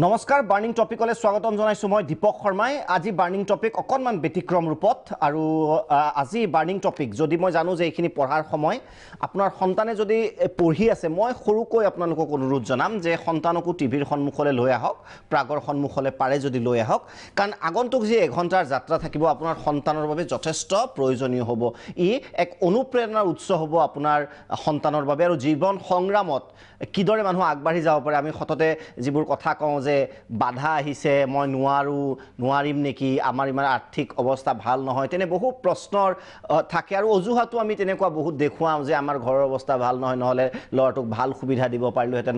নমস্কাৰ বাৰ্নিং টপিকলৈ স্বাগতম জনাইছো মই দীপক শৰ্মাই আজি বাৰ্নিং টপিক অকনমান ব্যতিক্ৰম ৰূপত আৰু আজি বাৰ্নিং টপিক যদি মই জানো যে এইখিনি পঢ়াৰ সময় আপোনাৰ সন্তানে যদি পঢ়ি আছে মই সৰুকৈ আপোনালোকক অনুৰোধ জনাম যে সন্তানকো টিভিৰ সন্মুখলৈ লৈ আহক প্ৰাগৰ সন্মুখলৈ পাৰে যদি লৈ আহক কাৰণ আগন্তুক যে 1 ঘণ্টাৰ যাত্ৰা থাকিব আপোনাৰ সন্তানৰ বাবে যথেষ্ট প্ৰয়োজনীয় হ'ব ই এক অনুপ্ৰেৰণাৰ উৎস হ'ব আপোনাৰ সন্তানৰ বাবে আৰু জীৱন সংগ্ৰামত কিদৰে মানুহ আগবাঢ়ি যাব পাৰে আমি সততে যিবোৰ কথা কওঁ যে বাধা আহিছে মই নোৱাৰিম নেকি আমাৰ ইমান আৰ্থিক অৱস্থা ভাল নহয় তেনে বহু প্ৰশ্নৰ থাকে আৰু অজুহাতো আমি তেনেকুৱা বহুত দেখুৱাও যে আমাৰ ঘৰৰ অৱস্থা ভাল নহয় নহলে লৰাটোক ভাল সুবিধা দিব পাৰিলোহেঁতেন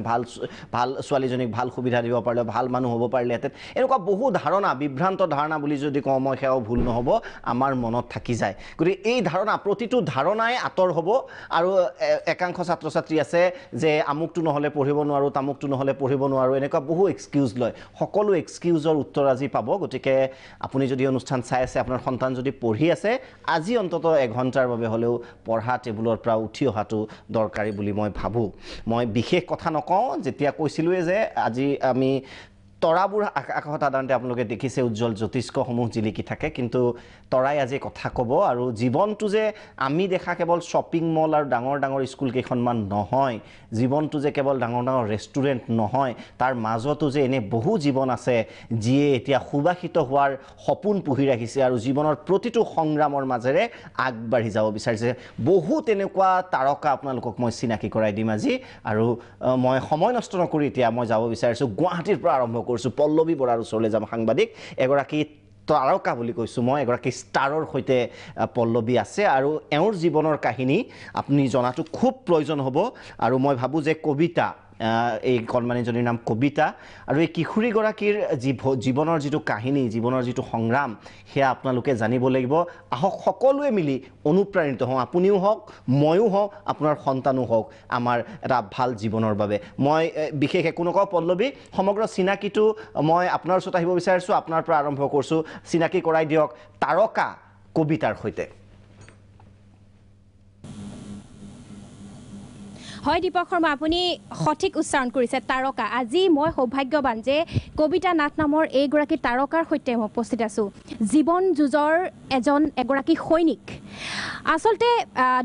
ভাল ছোৱালীজনীক ভাল সুবিধা দিব পাৰিলে ভাল মানুহ হ'ব পাৰিলেহেঁতেন এনেকুৱা বহু ধাৰণা বিভ্ৰান্ত ধাৰণা বুলি যদি কওঁ মই সেয়াও ভুল নহ'ব আমাৰ মনত থাকি যায় গতিকে এই ধাৰণা প্ৰতিটো ধাৰণাই আঁতৰ হ'ব আৰু একাংশ ছাত্ৰ ছাত্ৰী আছে যে আমুকটো নহলে পঢ়িব নোৱাৰো তামুকটো নহলে পঢ়িব নোৱাৰো এনেকুৱা বহু এক্সকিউজ লয় সকলো এক্সকিউজৰ উত্তৰ আজি পাব গতিকে আপুনি যদি অনুষ্ঠান চাই আছে আপোনাৰ সন্তান যদি পঢ়ি আছে আজি অন্তত 1 ঘণ্টাৰ বাবে হলেও পঢ়া টেবুলৰ পৰা উঠি অহাটো দৰকাৰী বুলি মই ভাবো মই বিশেষ কথা নকওঁ যেতিয়া কৈছিলোৱে যে আজি আমি তৰাবোৰ আকাশত সাধাৰণতে আপোনালোকে দেখিছে উজ্জ্বল জ্যোতিষ্কসমূহ জিলিকি থাকে কিন্তু তৰাই আজি কথা ক'ব আৰু জীৱনটো যে আমি দেখা কেৱল শ্বপিং মল আৰু ডাঙৰ ডাঙৰ স্কুল কেইখনমান নহয় জীৱনটো যে কেৱল ডাঙৰ ডাঙৰ ৰেষ্টুৰেণ্ট নহয় তাৰ মাজতো যে এনে বহু জীৱন আছে যিয়ে এতিয়া সুবাসিত হোৱাৰ সপোন পুহি ৰাখিছে আৰু জীৱনৰ প্ৰতিটো সংগ্ৰামৰ মাজেৰে আগবাঢ়ি যাব বিচাৰিছে বহু তেনেকুৱা তাৰকা আপোনালোকক মই চিনাকি কৰাই দিম আজি আৰু মই সময় নষ্ট নকৰি এতিয়া মই যাব বিচাৰিছো গুৱাহাটীৰ পৰা আৰম্ভ কৰিছো পল্লৱী বৰাৰ ওচৰলৈ যাম সাংবাদিক এগৰাকী তাৰকা বুলি কৈছো মই এগৰাকী ষ্টাৰৰ সৈতে পল্লৱী আছে আৰু এওঁৰ জীৱনৰ কাহিনী আপুনি জনাটো খুব প্ৰয়োজন হ'ব আৰু মই ভাবো যে কবিতা এই কলমানীজনীৰ নাম কবিতা আৰু এই কিশোৰীগৰাকীৰ জীৱনৰ যিটো কাহিনী জীৱনৰ যিটো সংগ্ৰাম সেয়া আপোনালোকে জানিব লাগিব আহক সকলোৱে মিলি অনুপ্ৰাণিত হওঁ আপুনিও হওক ময়ো হওক আপোনাৰ সন্তানো হওক আমাৰ এটা ভাল জীৱনৰ বাবে মই বিশেষ একো নকওঁ পল্লৱী সমগ্ৰ চিনাকিটো মই আপোনাৰ ওচৰত আহিব বিচাৰিছো আপোনাৰ পৰা আৰম্ভ কৰিছো চিনাকি কৰাই দিয়ক তাৰকা কবিতাৰ সৈতে হয় দীপক শৰ্মা আপুনি সঠিক উচ্চাৰণ কৰিছে তাৰকা আজি মই সৌভাগ্যৱান যে কবিতা নাথ নামৰ এইগৰাকী তাৰকাৰ সৈতে মই উপস্থিত আছোঁ জীৱন যুঁজৰ এগৰাকী সৈনিক আচলতে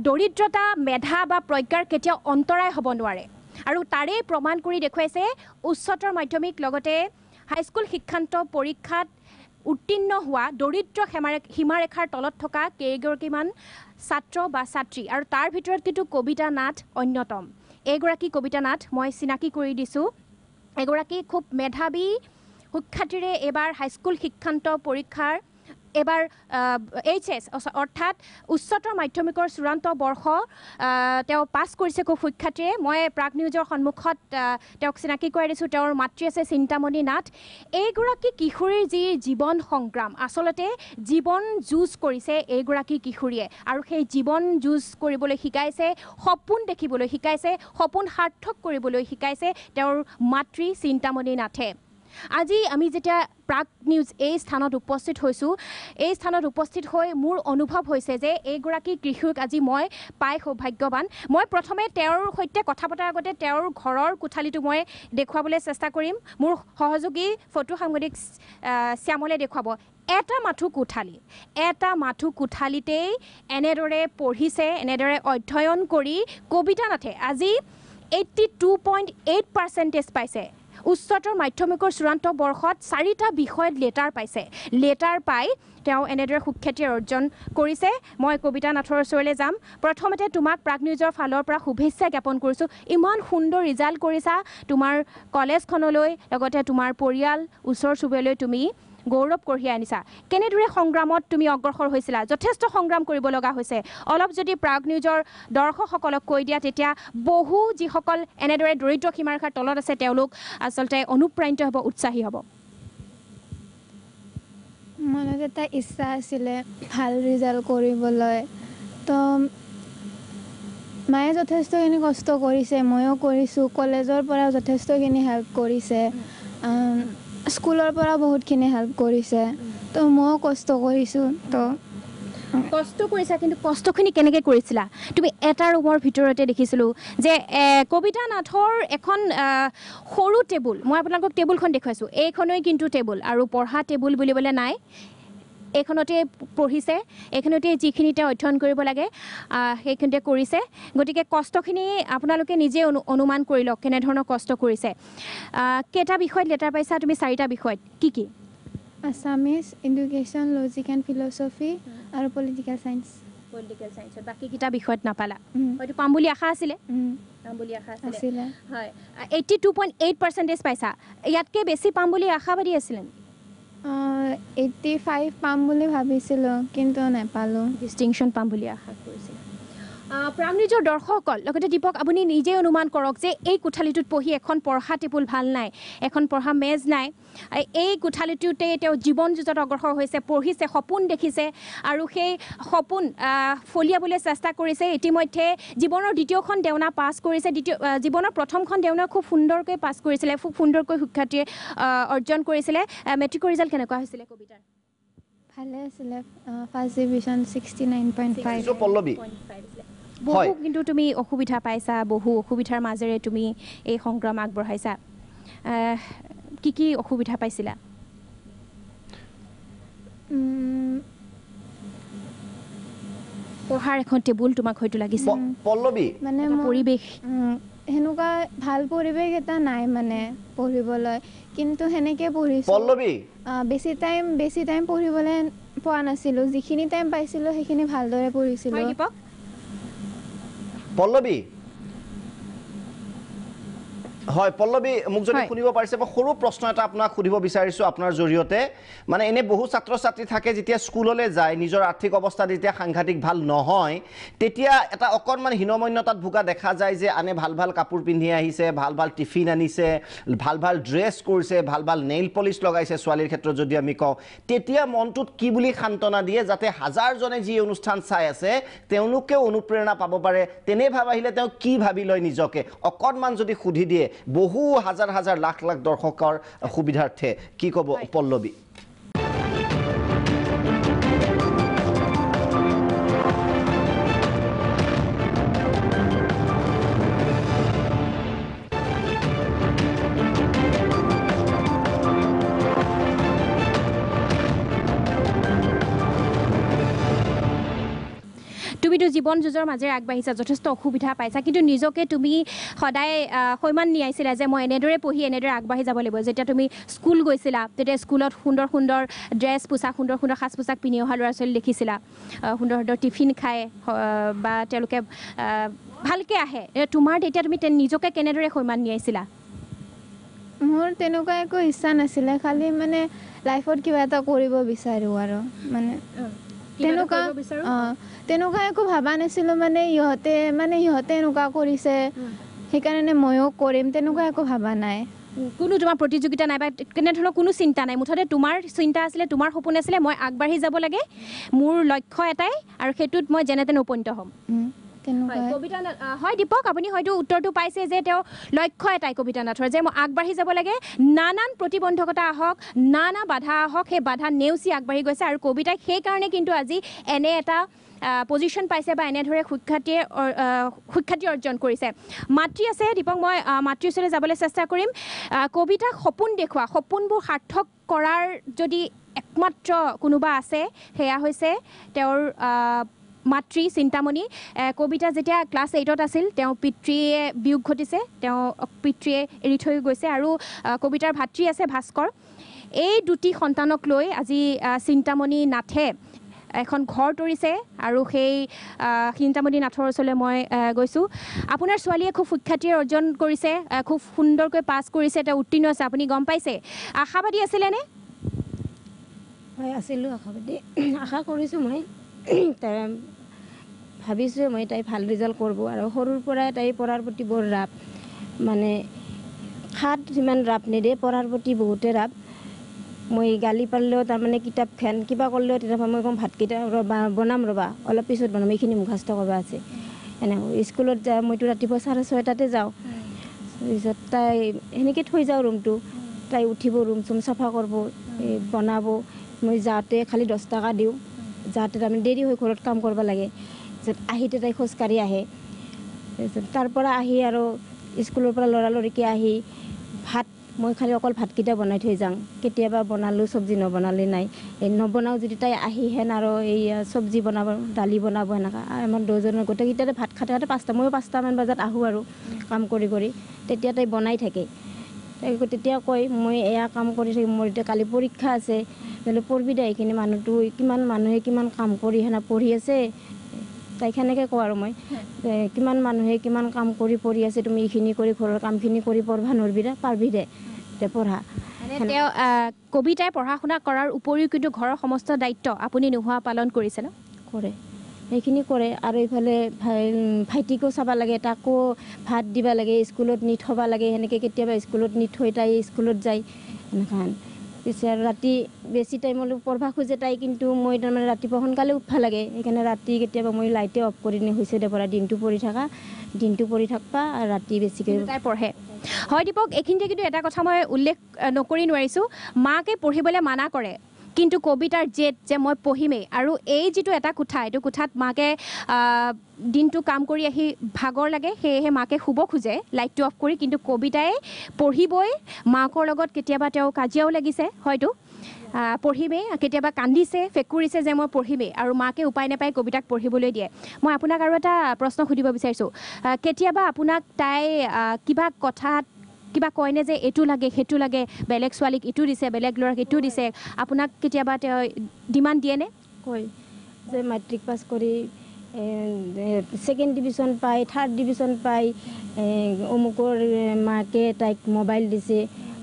দৰিদ্ৰতা মেধা বা প্ৰজ্ঞাৰ কেতিয়াও অন্তৰায় হ'ব নোৱাৰে আৰু তাৰে প্ৰমাণ কৰি দেখুৱাইছে উচ্চতৰ মাধ্যমিক লগতে হাইস্কুল শিক্ষান্ত পৰীক্ষাত উত্তীৰ্ণ হোৱা দৰিদ্ৰ সীমাৰেখাৰ তলত থকা কেইগৰাকীমান ছাত্ৰ বা ছাত্ৰী আৰু তাৰ ভিতৰত কিন্তু কবিতা নাথ অন্যতম এইগৰাকী কবিতা নাথ মই চিনাকি কৰি দিছোঁ এগৰাকী খুব মেধাৱী সুখ্যাতিৰে এবাৰ হাইস্কুল শিক্ষান্ত পৰীক্ষাৰ এবাৰ HS অৰ্থাৎ উচ্চতৰ মাধ্যমিকৰ চূড়ান্ত বৰ্ষ তেওঁ পাছ কৰিছে খুব সুখ্যাতিৰে মই প্ৰাগ নিউজৰ সন্মুখত তেওঁক চিনাকি কৰাই দিছোঁ তেওঁৰ মাতৃ আছে চিন্তামণি নাথ এইগৰাকী কিশোৰীৰ যি জীৱন সংগ্ৰাম আচলতে জীৱন যুঁজ কৰিছে এইগৰাকী কিশোৰীয়ে আৰু সেই জীৱন যুঁজ কৰিবলৈ শিকাইছে সপোন দেখিবলৈ শিকাইছে সপোন সাৰ্থক কৰিবলৈ শিকাইছে তেওঁৰ মাতৃ চিন্তামণি নাথে আজি আমি যেতিয়া প্ৰাগ নিউজ এই স্থানত উপস্থিত হৈছোঁ এই স্থানত উপস্থিত হৈ মোৰ অনুভৱ হৈছে যে এইগৰাকী কৃষক আজি মই পাই সৌভাগ্যৱান মই প্ৰথমে তেওঁৰ সৈতে কথা পতাৰ আগতে তেওঁৰ ঘৰৰ কোঠালিটো মই দেখুৱাবলৈ চেষ্টা কৰিম মোৰ সহযোগী ফটো সাংবাদিক শ্যামলে দেখুৱাব এটা মাথো কোঠালিতেই এনেদৰে পঢ়িছে এনেদৰে অধ্যয়ন কৰি কবিতা নাথে আজি 82.8% পাইছে উচ্চতৰ মাধ্যমিকৰ চূড়ান্ত বৰ্ষত 4টা বিষয়ত লেটাৰ পাইছে লেটাৰ পাই তেওঁ এনেদৰে সুখ্যাতি অৰ্জন কৰিছে মই কবিতা নাথৰ ওচৰলৈ যাম প্ৰথমতে তোমাক প্ৰাগ নিউজৰ ফালৰ পৰা শুভেচ্ছা জ্ঞাপন কৰিছোঁ ইমান সুন্দৰ ৰিজাল্ট কৰিছা তোমাৰ কলেজখনলৈ লগতে তোমাৰ পৰিয়াল ওচৰ চুবুৰীয়ালৈ তুমি গৌৰৱ কঢ়িয়াই আনিছা কেনেদৰে সংগ্ৰামত তুমি অগ্ৰসৰ হৈছিলা যথেষ্ট সংগ্ৰাম কৰিব লগা হৈছে অলপ যদি প্ৰাগ নিউজৰ দৰ্শকসকলক কৈ দিয়া তেতিয়া বহু যিসকল এনেদৰে দৰিদ্ৰ সীমাৰেখাৰ তলত আছে তেওঁলোক আচলতে অনুপ্ৰাণিত হ'ব উৎসাহী হ'ব মনত এটা ইচ্ছা আছিলে ভাল ৰিজাল্ট কৰিবলৈ তো মায়ে যথেষ্টখিনি কষ্ট কৰিছে ময়ো কৰিছোঁ কলেজৰ পৰা যথেষ্টখিনি হেল্প কৰিছে স্কুলৰ পৰা বহুতখিনি হেল্প কৰিছে তো ময়ো কষ্ট কৰিছোঁ তো কষ্ট কৰিছা কিন্তু কষ্টখিনি কেনেকৈ কৰিছিলা তুমি এটা ৰুমৰ ভিতৰতে দেখিছিলোঁ যে কবিতা নাথৰ এখন সৰু টেবুল মই আপোনালোকক টেবুলখন দেখুৱাইছোঁ এইখনেই কিন্তু টেবুল আৰু পঢ়া টেবুল বুলিবলৈ নাই এইখনতে পঢ়িছে এইখনতে যিখিনি তেওঁ অধ্যয়ন কৰিব লাগে সেইখিনিতে কৰিছে গতিকে কষ্টখিনি আপোনালোকে নিজে অনুমান কৰি লওক কেনেধৰণৰ কষ্ট কৰিছে কেইটা বিষয়ত লেটাৰ পাইছা তুমি 4টা বিষয়ত কি কি Assamese education logic and philosophy আৰু পলিটিকেল চায়েন্স বাকীকেইটা বিষয়ত নাপালা হয়তো পাম বুলি আশা আছিলে আছিলে হয় 82.8% পাইছা ইয়াতকৈ বেছি পাম বুলি আশাবাদী আছিলে 85 পাম বুলি ভাবিছিলোঁ কিন্তু নাপালোঁ ডিষ্টিংশ্যন পাম বুলি আশা কৰিছিলোঁ প্ৰাণনিজৰ দৰ্শকসকল লগতে দীপক আপুনি নিজে অনুমান কৰক যে এই কোঠালিটোত পঢ়ি এখন পঢ়া টেবুল ভাল নাই এখন পঢ়া মেজ নাই এই কোঠালিটোতে তেওঁ জীৱন যুঁজত অগ্ৰসৰ হৈছে পঢ়িছে সপোন দেখিছে আৰু সেই সপোন ফলিয়াবলৈ চেষ্টা কৰিছে ইতিমধ্যে জীৱনৰ দ্বিতীয়খন দেওনা পাছ কৰিছে জীৱনৰ প্ৰথমখন দেওনা খুব সুন্দৰকৈ পাছ কৰিছিলে খুব সুন্দৰকৈ সুখ্যাতিৰে অৰ্জন কৰিছিলে মেট্ৰিকৰ ৰিজাল্ট কেনেকুৱা হৈছিলে কবিতাৰ ভালে আছিলে ফাৰ্ষ্ট ডিভিজন 69.5 পল্লৱী বহু কিন্তু তুমি অসুবিধা পাইছা বহু অসুবিধাৰ মাজেৰে তুমি এই সংগ্ৰাম আগবঢ়াইছা কি কি অসুবিধা পাইছিলা পঢ়াৰ এখন টেবুল তোমাক হয়তো লাগিছে পল্লৱী মানে পৰিৱেশ সেনেকুৱা ভাল পৰিৱেশ এটা নাই মানে পঢ়িবলৈ কিন্তু সেনেকৈ পঢ়িছোঁ পল্লৱী বেছি টাইম পঢ়িবলৈ পোৱা নাছিলোঁ যিখিনি টাইম পাইছিলোঁ সেইখিনি ভালদৰে পঢ়িছিলোঁ পল্লৱী হয় পল্লৱী মোক যদি শুনিব পাৰিছে মই সৰু প্ৰশ্ন এটা আপোনাক সুধিব বিচাৰিছোঁ আপোনাৰ জৰিয়তে মানে এনে বহু ছাত্ৰ ছাত্ৰী থাকে যেতিয়া স্কুললৈ যায় নিজৰ আৰ্থিক অৱস্থা যেতিয়া সাংঘাতিক ভাল নহয় তেতিয়া এটা অকণমান হীনমন্যতাত ভোগা দেখা যায় যে আনে ভাল ভাল কাপোৰ পিন্ধি আহিছে ভাল ভাল টিফিন আনিছে ভাল ভাল ড্ৰেছ কৰিছে ভাল ভাল নেইল পলিচ লগাইছে ছোৱালীৰ ক্ষেত্ৰত যদি আমি কওঁ তেতিয়া মনটোত কি বুলি সান্তনা দিয়ে যাতে হাজাৰজনে যি অনুষ্ঠান চাই আছে তেওঁলোকেও অনুপ্ৰেৰণা পাব পাৰে তেনে ভাব আহিলে তেওঁ কি ভাবি লয় নিজকে অকণমান যদি সুধি দিয়ে বহু হাজাৰ হাজাৰ লাখ লাখ দৰ্শকৰ সুবিধাৰ্থে কি ক'ব পল্লৱী তুমিতো জীৱন যুঁজৰ মাজেৰে আগবাঢ়িছা যথেষ্ট অসুবিধা পাইছা কিন্তু নিজকে তুমি সদায় সৈমান নিয়াইছিলা যে মই এনেদৰে পঢ়ি এনেদৰে আগবাঢ়ি যাব লাগিব যেতিয়া তুমি স্কুল গৈছিলা তেতিয়া স্কুলত সুন্দৰ সুন্দৰ ড্ৰেছ পোছাক সুন্দৰ সুন্দৰ সাজ পোছাক পিন্ধি অহা ল'ৰা ছোৱালী দেখিছিলা সুন্দৰ সুন্দৰ টিফিন খায় বা তেওঁলোকে ভালকৈ আহে তোমাৰ তেতিয়া তুমি নিজকে কেনেদৰে সৈমান নিয়াইছিলা মোৰ তেনেকুৱা একো ইচ্ছা নাছিলে খালি মানে লাইফত কিবা এটা কৰিব বিচাৰোঁ আৰু মানে তেনেকুৱা একো ভবা নাছিলোঁ মানে ইহঁতে এনেকুৱা কৰিছে সেইকাৰণে ময়ো কৰিম তেনেকুৱা একো ভবা নাই কোনো তোমাৰ প্ৰতিযোগিতা নাই বা কেনেধৰণৰ কোনো চিন্তা নাই মুঠতে তোমাৰ চিন্তা আছিলে তোমাৰ সপোন আছিলে মই আগবাঢ়ি যাব লাগে মোৰ লক্ষ্য এটাই আৰু সেইটোত মই যেনে তেনে উপনীত হ'ম কবিতা হয় দীপক আপুনি হয়তো উত্তৰটো পাইছে যে তেওঁ লক্ষ্য এটাই কবিতা নাথৰ যে মই আগবাঢ়ি যাব লাগে নানান প্ৰতিবন্ধকতা আহক নানা বাধা আহক সেই বাধা নেওচি আগবাঢ়ি গৈছে আৰু কবিতাই সেইকাৰণে কিন্তু আজি এনে এটা পজিশ্যন পাইছে বা এনেদৰে সুখ্যাতি অৰ্জন কৰিছে মাতৃ আছে দীপক মই মাতৃৰ ওচৰলৈ যাবলৈ চেষ্টা কৰিম কবিতাক সপোন দেখুওৱা সপোনবোৰ সাৰ্থক কৰাৰ যদি একমাত্ৰ কোনোবা আছে সেয়া হৈছে তেওঁৰ মাতৃ চিন্তামণি কবিতা যেতিয়া ক্লাছ 8ত আছিল তেওঁ পিতৃয়ে বিয়োগ ঘটিছে তেওঁ পিতৃয়ে এৰি থৈ গৈছে আৰু কবিতাৰ ভাতৃ আছে ভাস্কৰ এই দুটি সন্তানক লৈ আজি চিন্তামণি নাথে এখন ঘৰ তৰিছে আৰু সেই চিন্তামণি নাথৰ ওচৰলৈ মই গৈছোঁ আপোনাৰ ছোৱালীয়ে খুব সুখ্যাতি অৰ্জন কৰিছে খুব সুন্দৰকৈ পাছ কৰিছে তেওঁ উত্তীৰ্ণ আছে আপুনি গম পাইছে আশাবাদী আছিলেনে হয় আছিলোঁ আশাবাদী আশা কৰিছোঁ মই ভাবিছোঁ মই তাই ভাল ৰিজাল্ট কৰিব আৰু সৰুৰ পৰাই তাই পঢ়াৰ প্ৰতি বৰ ৰাপ মানে খাত সিমান ৰাপ নিদিয়ে পঢ়াৰ প্ৰতি বহুতে ৰাপ মই গালি পাৰিলেও তাৰমানে কিতাপখন কিবা কৰিলেও তেতিয়া মই কম ভাতকেইটা বনাম ৰ'বা অলপ পিছত বনাম এইখিনি মুখাস্ত কৰিব আছে এনেকৈ স্কুলত যাওঁ মইতো ৰাতিপুৱা 6:30 যাওঁ তাৰপিছত তাই সেনেকৈ থৈ যাওঁ ৰুমটো তাই উঠিব ৰুম চুম চাফা কৰিব বনাব মই যাওঁতে খালি 10 টকা দিওঁ যাতে তাৰমানে দেৰি হৈ ঘৰত কাম কৰিব লাগে তাৰপিছত আহিতে তাই খোজকাঢ়ি আহে তাৰপিছত তাৰ পৰা আহি আৰু স্কুলৰ পৰা লৰালৰিকৈ আহি ভাত মই খালি অকল ভাতকেইটা বনাই থৈ যাওঁ কেতিয়াবা বনালোঁ চব্জি নবনালে নাই নবনাওঁ যদি তাই আহিহেন আৰু এই চব্জি বনাব দালি বনাব সেনেকুৱা আমাৰ দুজনৰ গোটেইকেইটাতে ভাত খাতে খাতে ময়ো 5টামান বজাত আহোঁ আৰু কাম কৰি তেতিয়া তাই বনাই থাকে তাই তেতিয়া কয় মই এয়া কাম কৰি থাকিম মোৰ এতিয়া কালি পৰীক্ষা আছে বোলে পঢ়বি দে এইখিনি মানুহটো কিমান মানুহে কিমান কাম কৰি সেনে পঢ়ি আছে তাইক সেনেকৈ কওঁ আৰু মই কিমান মানুহে কিমান কাম কৰি পঢ়ি আছে তুমি এইখিনি কৰি ঘৰৰ কামখিনি কৰি পঢ়বা নোৱাৰবি দে পাৰবি দে পঢ়া তেওঁ কবিতাই পঢ়া শুনা কৰাৰ উপৰিও কিন্তু ঘৰৰ সমস্ত দায়িত্ব আপুনি নোহোৱা পালন কৰিছে ন কৰে সেইখিনি কৰে আৰু এইফালে ভাইটিকো চাব লাগে তাকো ভাত দিব লাগে স্কুলত নি থ'ব লাগে সেনেকৈ কেতিয়াবা স্কুলত নি থৈ তাই স্কুলত যায় এনেকৈ পিছে আৰু ৰাতি বেছি টাইমলৈ পঢ়বা খোজে তাই কিন্তু মই তাৰমানে ৰাতিপুৱা সোনকালে উঠবা লাগে সেইকাৰণে ৰাতি কেতিয়াবা মই লাইটে অফ কৰি হৈছে দে পৰা দিনটো পঢ়ি থাকবা আৰু ৰাতি বেছিকৈ তাই পঢ়ে হয় দীপক এইখিনিতে কিন্তু এটা কথা মই উল্লেখ নকৰি নোৱাৰিছোঁ মাকে পঢ়িবলৈ মানা কৰে কিন্তু কবিতাৰ জেদ যে মই পঢ়িমেই আৰু এই যিটো এটা কোঠা এইটো কোঠাত মাকে দিনটো কাম কৰি আহি ভাগৰ লাগে সেয়েহে মাকে শুব খোজে লাইটটো অফ কৰি কিন্তু কবিতাই পঢ়িবই মাকৰ লগত কেতিয়াবা তেওঁ কাজিয়াও লাগিছে হয়তো পঢ়িমেই কেতিয়াবা কান্দিছে ফেকুৰিছে যে মই পঢ়িমেই আৰু মাকে উপায় নাপায় কবিতাক পঢ়িবলৈ দিয়ে মই আপোনাক আৰু এটা প্ৰশ্ন সুধিব বিচাৰিছোঁ কেতিয়াবা আপোনাক তাই কিবা কথাত কিবা কয়নে যে এইটো লাগে সেইটো লাগে বেলেগ ছোৱালীক ইটো দিছে বেলেগ ল'ৰাক ইটো দিছে আপোনাক কেতিয়াবা তেওঁ ডিমাণ্ড দিয়েনে কয় যে মেট্ৰিক পাছ কৰি ছেকেণ্ড ডিভিজন পায় থাৰ্ড ডিভিজন পায় অমুকৰ মাকে তাইক মোবাইল দিছে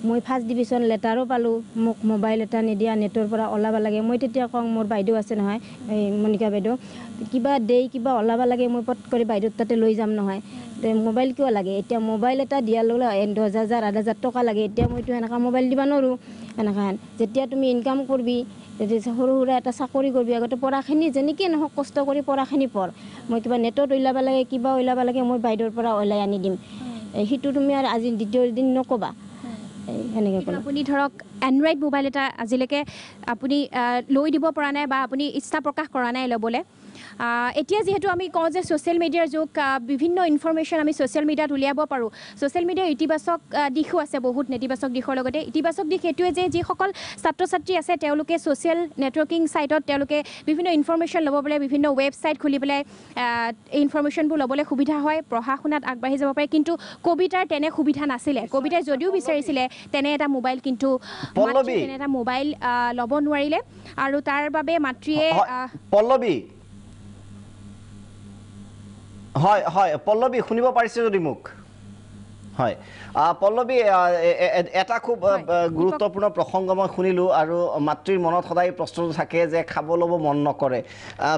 মই ফাৰ্ষ্ট ডিভিজন লেটাৰো পালোঁ মোক মোবাইল এটা নিদিয়া নেটৰ পৰা ওলাব লাগে মই তেতিয়া কওঁ মোৰ বাইদেউ আছে নহয় এই মণিকা বাইদেউ কিবা দেই কিবা ওলাব লাগে মই পট কৰি বাইদেউৰ তাতে লৈ যাম নহয় মোবাইল কিয় লাগে এতিয়া মোবাইল এটা দিয়াৰ লগে 10,000 8,000 টকা লাগে এতিয়া মইতো সেনেকুৱা মোবাইল দিব নোৱাৰোঁ এনেকুৱা যেতিয়া তুমি ইনকাম কৰবি সৰু সুৰা এটা চাকৰি কৰবি আগতে পঢ়াখিনি যেনেকৈ নহওক কষ্ট কৰি পঢ়াখিনি পঢ় মই কিবা নেটত ওলাব লাগে কিবা ওলাব লাগে মই বাইদেউৰ পৰা ওলাই আনি দিম সেইটো তুমি আৰু আজি দ্বিতীয় দিন নক'বা সেনেকৈ ক'লে আপুনি ধৰক এণ্ড্ৰইড মোবাইল এটা আজিলৈকে আপুনি লৈ দিব পৰা নাই বা আপুনি ইচ্ছা প্ৰকাশ কৰা নাই ল'বলৈ এতিয়া যিহেতু আমি কওঁ যে ছ'চিয়েল মিডিয়াৰ যুগ বিভিন্ন ইনফৰমেশ্যন আমি ছ'চিয়েল মিডিয়াত উলিয়াব পাৰোঁ ছ'চিয়েল মিডিয়াৰ ইতিবাচক দিশো আছে বহুত নেতিবাচক দিশৰ লগতে ইতিবাচক দিশ এইটোৱে যে যিসকল ছাত্ৰ ছাত্ৰী আছে তেওঁলোকে ছ'চিয়েল নেটৱৰ্কিং ছাইটত তেওঁলোকে বিভিন্ন ইনফৰমেশ্যন ল'ব পাৰে বিভিন্ন ৱেবছাইট খুলি পেলাই এই ইনফৰমেশ্যনবোৰ ল'বলৈ সুবিধা হয় পঢ়া শুনাত আগবাঢ়ি যাব পাৰে কিন্তু কবিতাৰ তেনে সুবিধা নাছিলে কবিতাই যদিও বিচাৰিছিলে তেনে এটা মোবাইল কিন্তু তেনে এটা মোবাইল ল'ব নোৱাৰিলে আৰু তাৰ বাবে মাতৃয়ে পল্লৱী হয় হয় পল্লৱী শুনিব পাৰিছে যদি মোক হয় পল্লৱী এটা খুব গুৰুত্বপূৰ্ণ প্ৰসংগ মই শুনিলোঁ আৰু মাতৃৰ মনত সদায় প্ৰশ্নটো থাকে যে খাব ল'ব মন নকৰে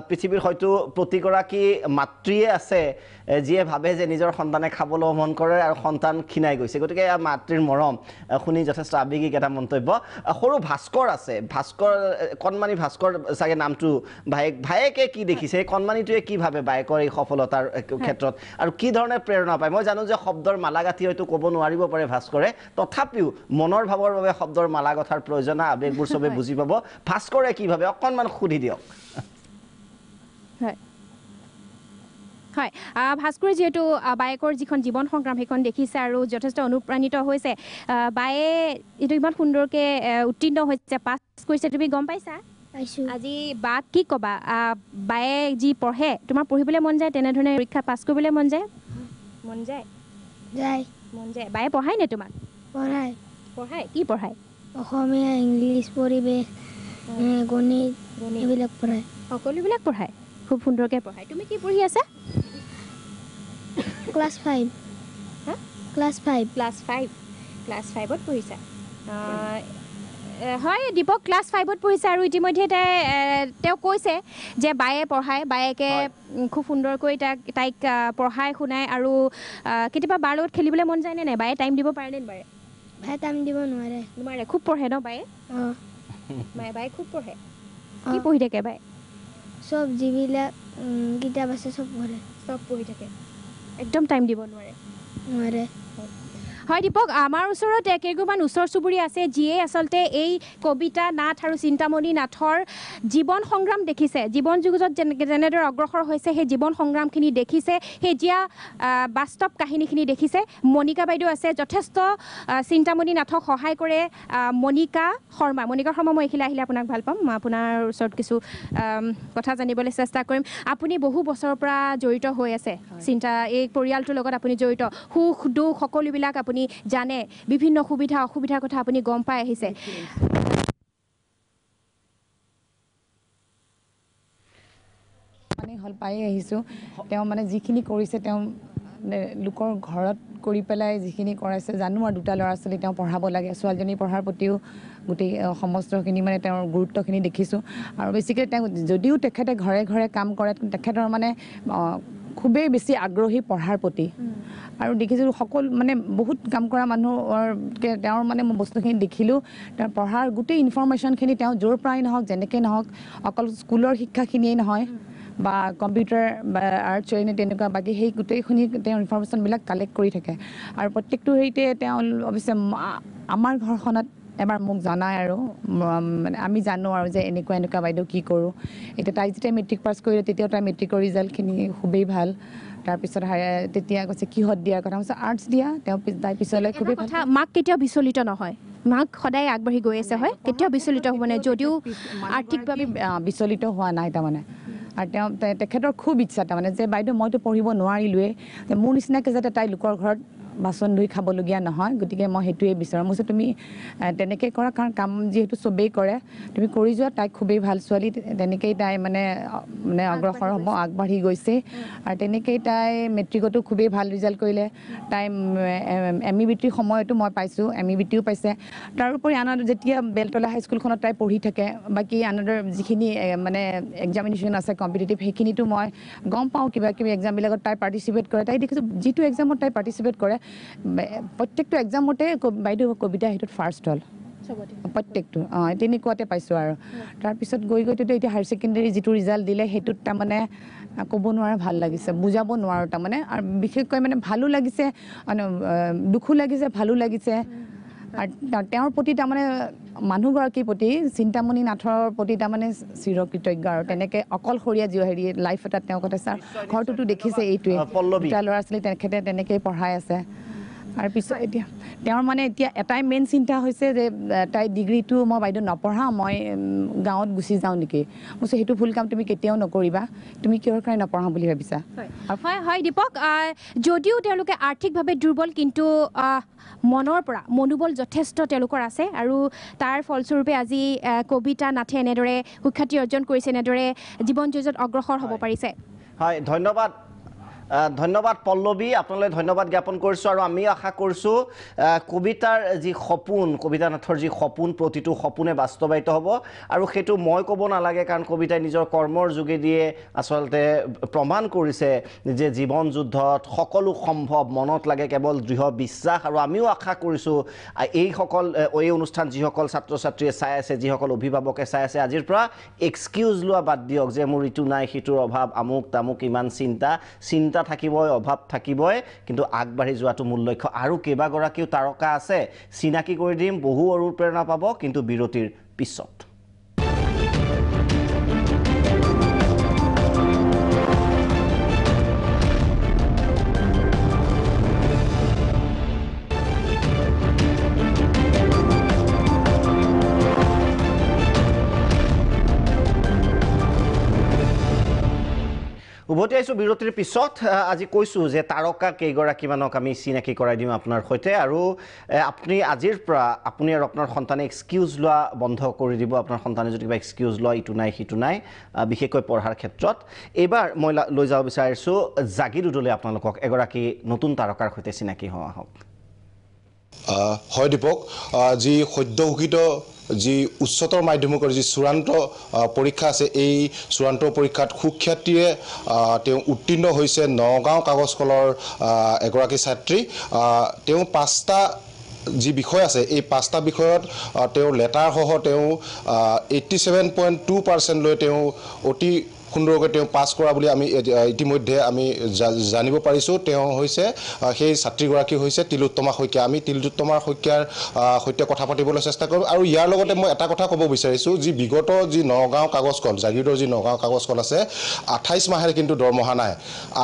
পৃথিৱীৰ হয়তো প্ৰতিগৰাকী মাতৃয়ে আছে যিয়ে ভাবে যে নিজৰ সন্তানে খাব ল'ব মন কৰে আৰু সন্তান ক্ষীণাই গৈছে গতিকে মাতৃৰ মৰম শুনি যথেষ্ট আৱেগিক এটা মন্তব্য সৰু ভাস্কৰ আছে ভাস্কৰ কণমানি ভাস্কৰ চাগে নামটো ভায়েকে কি দেখিছে কণমানিটোৱে কি ভাবে বায়েকৰ এই সফলতাৰ ক্ষেত্ৰত আৰু কি ধৰণে প্ৰেৰণা পায় মই জানো যে শব্দৰ মালাগাঁথি হয়তো ক'ব নোৱাৰিব পাৰে ভাস্কৰে তথাপিও মনৰ ভাৱৰ বাবে শব্দৰ মালাগাঁথাৰ প্ৰয়োজন আৱেগবোৰ চবে বুজি পাব ভাস্কৰে কি ভাবে অকণমান সুধি দিয়ক হয় ভাস্কৰে যিহেতু বায়েকৰ যিখন জীৱন সংগ্ৰাম সেইখন দেখিছে আৰু যথেষ্ট অনুপ্ৰাণিত হৈছে বায়ে এইটো ইমান সুন্দৰকৈ উত্তীৰ্ণ হৈছে পাছ কৰিছে তুমি গম পাইছা আজি বাক কি ক'বা বায়ে যি পঢ়ে তোমাৰ পঢ়িবলৈ মন যায় তেনেধৰণে পৰীক্ষা পাছ কৰিবলৈ মন যায় মন যায় মন যায় বায়ে পঢ়ায় নে তোমাক পঢ়ায় কি পঢ়ায় অসমীয়া ইংলিছ পৰিৱেশ গণিত এইবিলাক পঢ়ায় সকলোবিলাক পঢ়ায় খুব সুন্দৰকৈ পঢ়ায় তুমি কি পঢ়ি আছা ক্লাছ 5 ক্লাছ 5ত পঢ়িছা হয় দীপক ক্লাছ 5ত পঢ়িছে আৰু ইতিমধ্যে তেওঁ কৈছে যে বায়ে পঢ়ায় বায়েকে খুব সুন্দৰকৈ তাইক পঢ়াই শুনায় আৰু কেতিয়াবা বাৰ লগত খেলিবলৈ মন যায় নে নাই বায়ে টাইম দিব পাৰেনে বাৰে বায়ে টাইম দিব নোৱাৰে খুব পঢ়ে ন বায়ে বায়ে খুব পঢ়ে কি পঢ়ি থাকে বায়ে চব যিবিলাক কিতাপ আছে চব পঢ়ে চব পঢ়ি থাকে একদম টাইম দিব নোৱাৰে হয় দীপক, আমাৰ ওচৰত কেইগৰাকীমান ওচৰ চুবুৰীয়া আছে যিয়ে আচলতে এই কবিতা নাথ আৰু চিন্তামণি নাথৰ জীৱন সংগ্ৰাম দেখিছে, জীৱন যুগত যেনেদৰে অগ্ৰসৰ হৈছে সেই জীৱন সংগ্ৰামখিনি দেখিছে, সেই জীয়া বাস্তৱ কাহিনীখিনি দেখিছে। মণিকা বাইদেউ আছে, যথেষ্ট চিন্তামণি নাথক সহায় কৰে মণিকা শৰ্মা। মই এইখিলা আহিলে আপোনাক ভাল পাম, মই আপোনাৰ ওচৰত কিছু কথা জানিবলৈ চেষ্টা কৰিম। আপুনি বহু বছৰৰ পৰা জড়িত হৈ আছে এই পৰিয়ালটোৰ লগত, আপুনি জড়িত, সুখ দুখ সকলোবিলাক আপুনি জানে, বিভিন্ন সুবিধা অসুবিধাৰ কথা আপুনি গম পাই আহিছে। মানে হল পাই আহিছোঁ, তেওঁ মানে যিখিনি কৰিছে তেওঁ লোকৰ ঘৰত কৰি পেলাই যিখিনি কৰাইছে জানো। আৰু দুটা ল'ৰা ছোৱালী তেওঁ পঢ়াব লাগে, ছোৱালীজনী পঢ়াৰ প্ৰতিও গোটেই সমস্তখিনি মানে তেওঁৰ গুৰুত্বখিনি দেখিছোঁ। আৰু বেছিকৈ তেওঁ যদিও তেখেতে ঘৰে ঘৰে কাম কৰে, তেখেতৰ মানে খুবেই বেছি আগ্ৰহী পঢ়াৰ প্ৰতি। আৰু দেখিছোঁ সকলো মানে বহুত কাম কৰা মানুহতকৈ তেওঁৰ মানে মই বস্তুখিনি দেখিলোঁ, তেওঁৰ পঢ়াৰ গোটেই ইনফৰমেশ্যনখিনি তেওঁ য'ৰ পৰাই নহওক যেনেকৈ নহওক, অকল স্কুলৰ শিক্ষাখিনিয়েই নহয় বা কম্পিউটাৰ বা আৰ্ট শ্ৰেণী তেনেকুৱা বাকী সেই গোটেইখিনি তেওঁ ইনফৰমেশ্যনবিলাক কালেক্ট কৰি থাকে। আৰু প্ৰত্যেকটো হেৰিতে তেওঁ অৱশ্যে আমাৰ ঘৰখনত এবাৰ মোক জনায় আৰু মানে আমি জানো আৰু যে এনেকুৱা বাইদেউ কি কৰোঁ। এতিয়া তাই যেতিয়া মেট্ৰিক পাছ কৰিলে তেতিয়াও তাই মেট্ৰিকৰ ৰিজাল্টখিনি খুবেই ভাল। তাৰপিছত তেতিয়া কৈছে কিহত দিয়াৰ কথা, কৈছে আৰ্টছ দিয়া। তাই পিছলৈ খুবেই ভাল। মাক কেতিয়াও বিচলিত নহয়, মাক সদায় আগবাঢ়ি গৈ আছে, হয়, কেতিয়াও বিচলিত হ'ব নাই, যদিও আৰ্থিকভাৱে বিচলিত হোৱা নাই তাৰমানে। আৰু তেখেতৰ খুব ইচ্ছা তাৰমানে যে বাইদেউ মইতো পঢ়িব নোৱাৰিলোৱেই, মোৰ নিচিনাকৈ যাতে তাই লোকৰ ঘৰত বাচন ধুই খাবলগীয়া নহয়, গতিকে মই সেইটোৱে বিচাৰোঁ। মই কৈছোঁ তুমি তেনেকৈ কৰা, কাৰণ কাম যিহেতু চবেই কৰে, তুমি কৰি যোৱা, তাইক খুবেই ভাল ছোৱালী, তেনেকৈয়ে তাই মানে অগ্ৰসৰ হ'ব, আগবাঢ়ি গৈছে। আৰু তেনেকৈয়ে তাই মেট্ৰিকতো খুবেই ভাল ৰিজাল্ট কৰিলে। তাই MEBTৰ সময়তো মই পাইছোঁ, MEBTও পাইছে। তাৰোপৰি আনহাতে যেতিয়া বেলতলা হাইস্কুলখনত তাই পঢ়ি থাকে, বাকী আনহাতে যিখিনি মানে এক্সামিনেশ্যন আছে কম্পিটিটিভ, সেইখিনিতো মই গম পাওঁ, কিবা কিবি এক্সামবিলাকত তাই পাৰ্টিচিপেট কৰে। তাই দেখিছোঁ যিটো এক্সামত তাই পাৰ্টিচিপেট কৰে, প্ৰত্যেকটো এক্সামতে বাইদেউ কবিতা সেইটোত ফাৰ্ষ্ট হ'ল, প্ৰত্যেকটো। তেনেকুৱাতে পাইছোঁ। আৰু তাৰপিছত গৈ এতিয়া হায়াৰ ছেকেণ্ডেৰী যিটো ৰিজাল্ট দিলে, সেইটোত তাৰমানে ক'ব নোৱাৰা ভাল লাগিছে, বুজাব নোৱাৰোঁ তাৰমানে। আৰু বিশেষকৈ মানে ভালো লাগিছে, দুখো লাগিছে, ভালো লাগিছে। আৰু তেওঁৰ প্ৰতি তাৰমানে মানুহগৰাকীৰ প্ৰতি, চিন্তামণি নাথৰ প্ৰতি তাৰমানে চিৰকৃতজ্ঞ। আৰু তেনেকৈ অকলশৰীয়া হেৰি লাইফ এটাত তেওঁ কথা ছাৰ ঘৰটোতো দেখিছে, এইটোৱে দুটা ল'ৰা ছোৱালী তেখেতে তেনেকৈয়ে পঢ়াই আছে। তাৰপিছত এতিয়া তেওঁৰ মানে এতিয়া এটাই মেইন চিন্তা হৈছে যে তাই ডিগ্ৰীটো মই বাইদেউ নপঢ়াওঁ, মই গাঁৱত গুচি যাওঁ নেকি। মই কৈছোঁ সেইটো ভুল কাম তুমি কেতিয়াও নকৰিবা, তুমি কিহৰ কাৰণে নপঢ়াওঁ বুলি ভাবিছা। হয় দীপক, যদিও তেওঁলোকে আৰ্থিকভাৱে দুৰ্বল, কিন্তু মনৰ পৰা মনোবল যথেষ্ট তেওঁলোকৰ আছে। আৰু তাৰ ফলস্বৰূপে আজি কবিতা নাথে এনেদৰে সুখ্যাতি অৰ্জন কৰিছে, এনেদৰে জীৱন যুঁজত অগ্ৰসৰ হ'ব পাৰিছে। হয়, ধন্যবাদ পল্লৱী, আপোনালৈ ধন্যবাদ জ্ঞাপন কৰিছোঁ। আৰু আমি আশা কৰিছোঁ কবিতাৰ যি সপোন, কবিতা নাথৰ যি সপোন, প্ৰতিটো সপোনে বাস্তৱায়িত হ'ব। আৰু সেইটো মই ক'ব নালাগে, কাৰণ কবিতাই নিজৰ কৰ্মৰ যোগেদিয়ে আচলতে প্ৰমাণ কৰিছে যে জীৱন যুদ্ধত সকলো সম্ভৱ, মনত লাগে কেৱল দৃঢ় বিশ্বাস। আৰু আমিও আশা কৰিছোঁ এই অনুষ্ঠান যিসকল ছাত্ৰ ছাত্ৰীয়ে চাই আছে, যিসকল অভিভাৱকে চাই আছে, আজিৰ পৰা এক্সকিউজ লোৱা বাদ দিয়ক যে মোৰ ইটো নাই, সিটোৰ অভাৱ, আমুক তামুক, ইমান চিন্তা থাকিবই, অভাৱ থাকিবই, কিন্তু আগবাঢ়ি যোৱাটো মূল লক্ষ্য। আৰু কেইবাগৰাকীও তাৰকা আছে, চিনাকি কৰি দিম, বহু অনুপ্ৰেৰণা পাব, কিন্তু বিৰতিৰ পিছত। উভতি আহিছোঁ বিৰতিৰ পিছত। আজি কৈছোঁ যে তাৰকা কেইগৰাকীমানক আমি চিনাকি কৰাই দিম আপোনাৰ সৈতে। আৰু আপুনি আজিৰ পৰা আপুনি আৰু আপোনাৰ সন্তানে এক্সকিউজ লোৱা বন্ধ কৰি দিব। আপোনাৰ সন্তানে যদি কিবা এক্সকিউজ লয়, ইটো নাই সিটো নাই, বিশেষকৈ পঢ়াৰ ক্ষেত্ৰত। এইবাৰ মই লৈ যাব বিচাৰিছোঁ জাগিৰ উদলৈ আপোনালোকক, এগৰাকী নতুন তাৰকাৰ সৈতে চিনাকি হোৱা হওক। হয় দীপক, যি সদ্য ঘোষিত যি উচ্চতৰ মাধ্যমিকৰ যি চূড়ান্ত পৰীক্ষা আছে, এই চূড়ান্ত পৰীক্ষাত সুখ্যাতিৰে তেওঁ উত্তীৰ্ণ হৈছে নগাঁও কাগজ কলৰ এগৰাকী ছাত্ৰী। তেওঁ 5টা যি বিষয় আছে, এই 5টা বিষয়ত তেওঁ লেটাৰসহ তেওঁ 87.2% লৈ তেওঁ অতি সুন্দৰকৈ তেওঁ পাছ কৰা বুলি আমি ইতিমধ্যে আমি জানিব পাৰিছোঁ তেওঁ হৈছে সেই ছাত্ৰীগৰাকী হৈছে তিলোত্তমা শইকীয়া আমি তিলোত্তমা শইকীয়াৰ সৈতে কথা পাতিবলৈ চেষ্টা কৰিম আৰু ইয়াৰ লগতে মই এটা কথা ক'ব বিচাৰিছোঁ যি বিগত যি নগাঁও কাগজখন জাগিৰৰ যি নগাঁও কাগজখন আছে 28 মাহেৰে কিন্তু দৰমহা নাই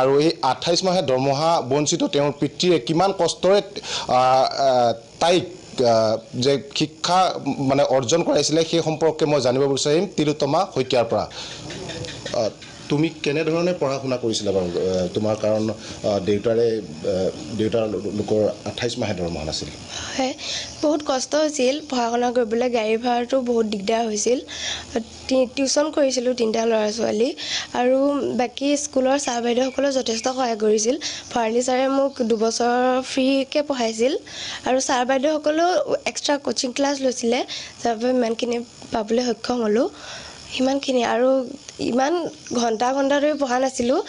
আৰু এই 28 মাহে দৰমহা বঞ্চিত তেওঁৰ পিতৃয়ে কিমান কষ্টৰে তাইক যে শিক্ষা মানে অৰ্জন কৰাইছিলে সেই সম্পৰ্কে মই জানিব বিচাৰিম তিলোত্তমা শইকীয়াৰ পৰা তুমি কেনেধৰণে পঢ়া শুনা কৰিছিলা বাৰু তোমাৰ কাৰণ দেউতাৰ লোকৰ 28 মাহে দৰমহা নাছিল হয় বহুত কষ্ট হৈছিল পঢ়া শুনা কৰিবলৈ গাড়ী ভাড়াটো বহুত দিগদাৰ হৈছিল টিউচন কৰিছিলোঁ 3টা ল'ৰা ছোৱালী আৰু বাকী স্কুলৰ ছাৰ বাইদেউসকলে যথেষ্ট সহায় কৰিছিল ফাৰ্লি ছাৰে মোক 2 বছৰ ফ্ৰীকৈ পঢ়াইছিল আৰু ছাৰ বাইদেউসকলেও এক্সট্ৰা কোচিং ক্লাছ লৈছিলে যাৰ বাবে ইমানখিনি পাবলৈ সক্ষম হ'লোঁ সিমানখিনি আৰু ইমান ঘণ্টা ধৰি পঢ়া নাছিলোঁ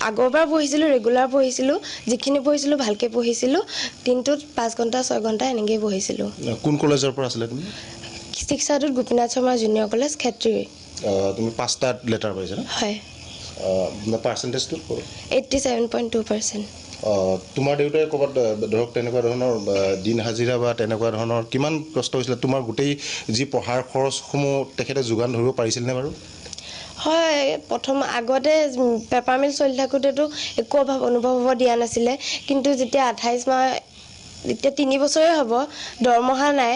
আগৰবাৰ পঢ়িছিলোঁ ৰেগুলাৰ পঢ়িছিলোঁ যিখিনি পঢ়িছিলোঁ ভালকৈ পঢ়িছিলোঁ দিনটোত 5 ঘণ্টা 6 ঘণ্টা এনেকৈয়ে পঢ়িছিলোঁ কোন কলেজৰ পৰা আছিলে তুমি শিক্ষাটোত গোপীনাথ শৰ্মা জুনিয়ৰ কলেজ ক্ষেত্ৰী তুমি 5টা লেটাৰ পাইছা হয় পাৰ্চেণ্টেজটো 87.2%। তোমাৰ দেউতাই ক'ৰবাত ধৰক তেনেকুৱা ধৰণৰ দিন হাজিৰা বা তেনেকুৱা ধৰণৰ কিমান কষ্ট হৈছিলে তোমাৰ গোটেই যি পঢ়াৰ খৰচসমূহ তেখেতে যোগান ধৰিব পাৰিছিলনে বাৰু হয় প্ৰথম আগতে পেপাৰ মিল চলি থাকোঁতেতো একো অভাৱ অনুভৱ হ'ব দিয়া নাছিলে কিন্তু যেতিয়া 28 মাহ এতিয়া 3 বছৰে হ'ব দৰমহা নাই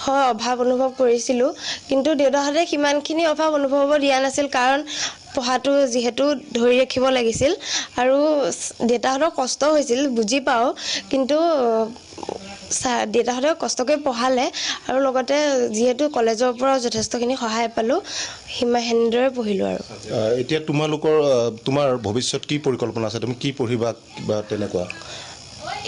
হয় অভাৱ অনুভৱ কৰিছিলোঁ কিন্তু দেউতাহঁতে সিমানখিনি অভাৱ অনুভৱ হ'ব দিয়া নাছিল কাৰণ পঢ়াটো যিহেতু ধৰি ৰাখিব লাগিছিল আৰু দেউতাহঁতৰ কষ্ট হৈছিল বুজি পাওঁ কিন্তু দেউতাহঁতে কষ্টকৈ পঢ়ালে আৰু লগতে যিহেতু কলেজৰ পৰাও যথেষ্টখিনি সহায় পালোঁ সেনেদৰে পঢ়িলোঁ আৰু এতিয়া তোমাৰ ভৱিষ্যত কি পৰিকল্পনা আছে তুমি কি পঢ়িবা বা তেনেকুৱা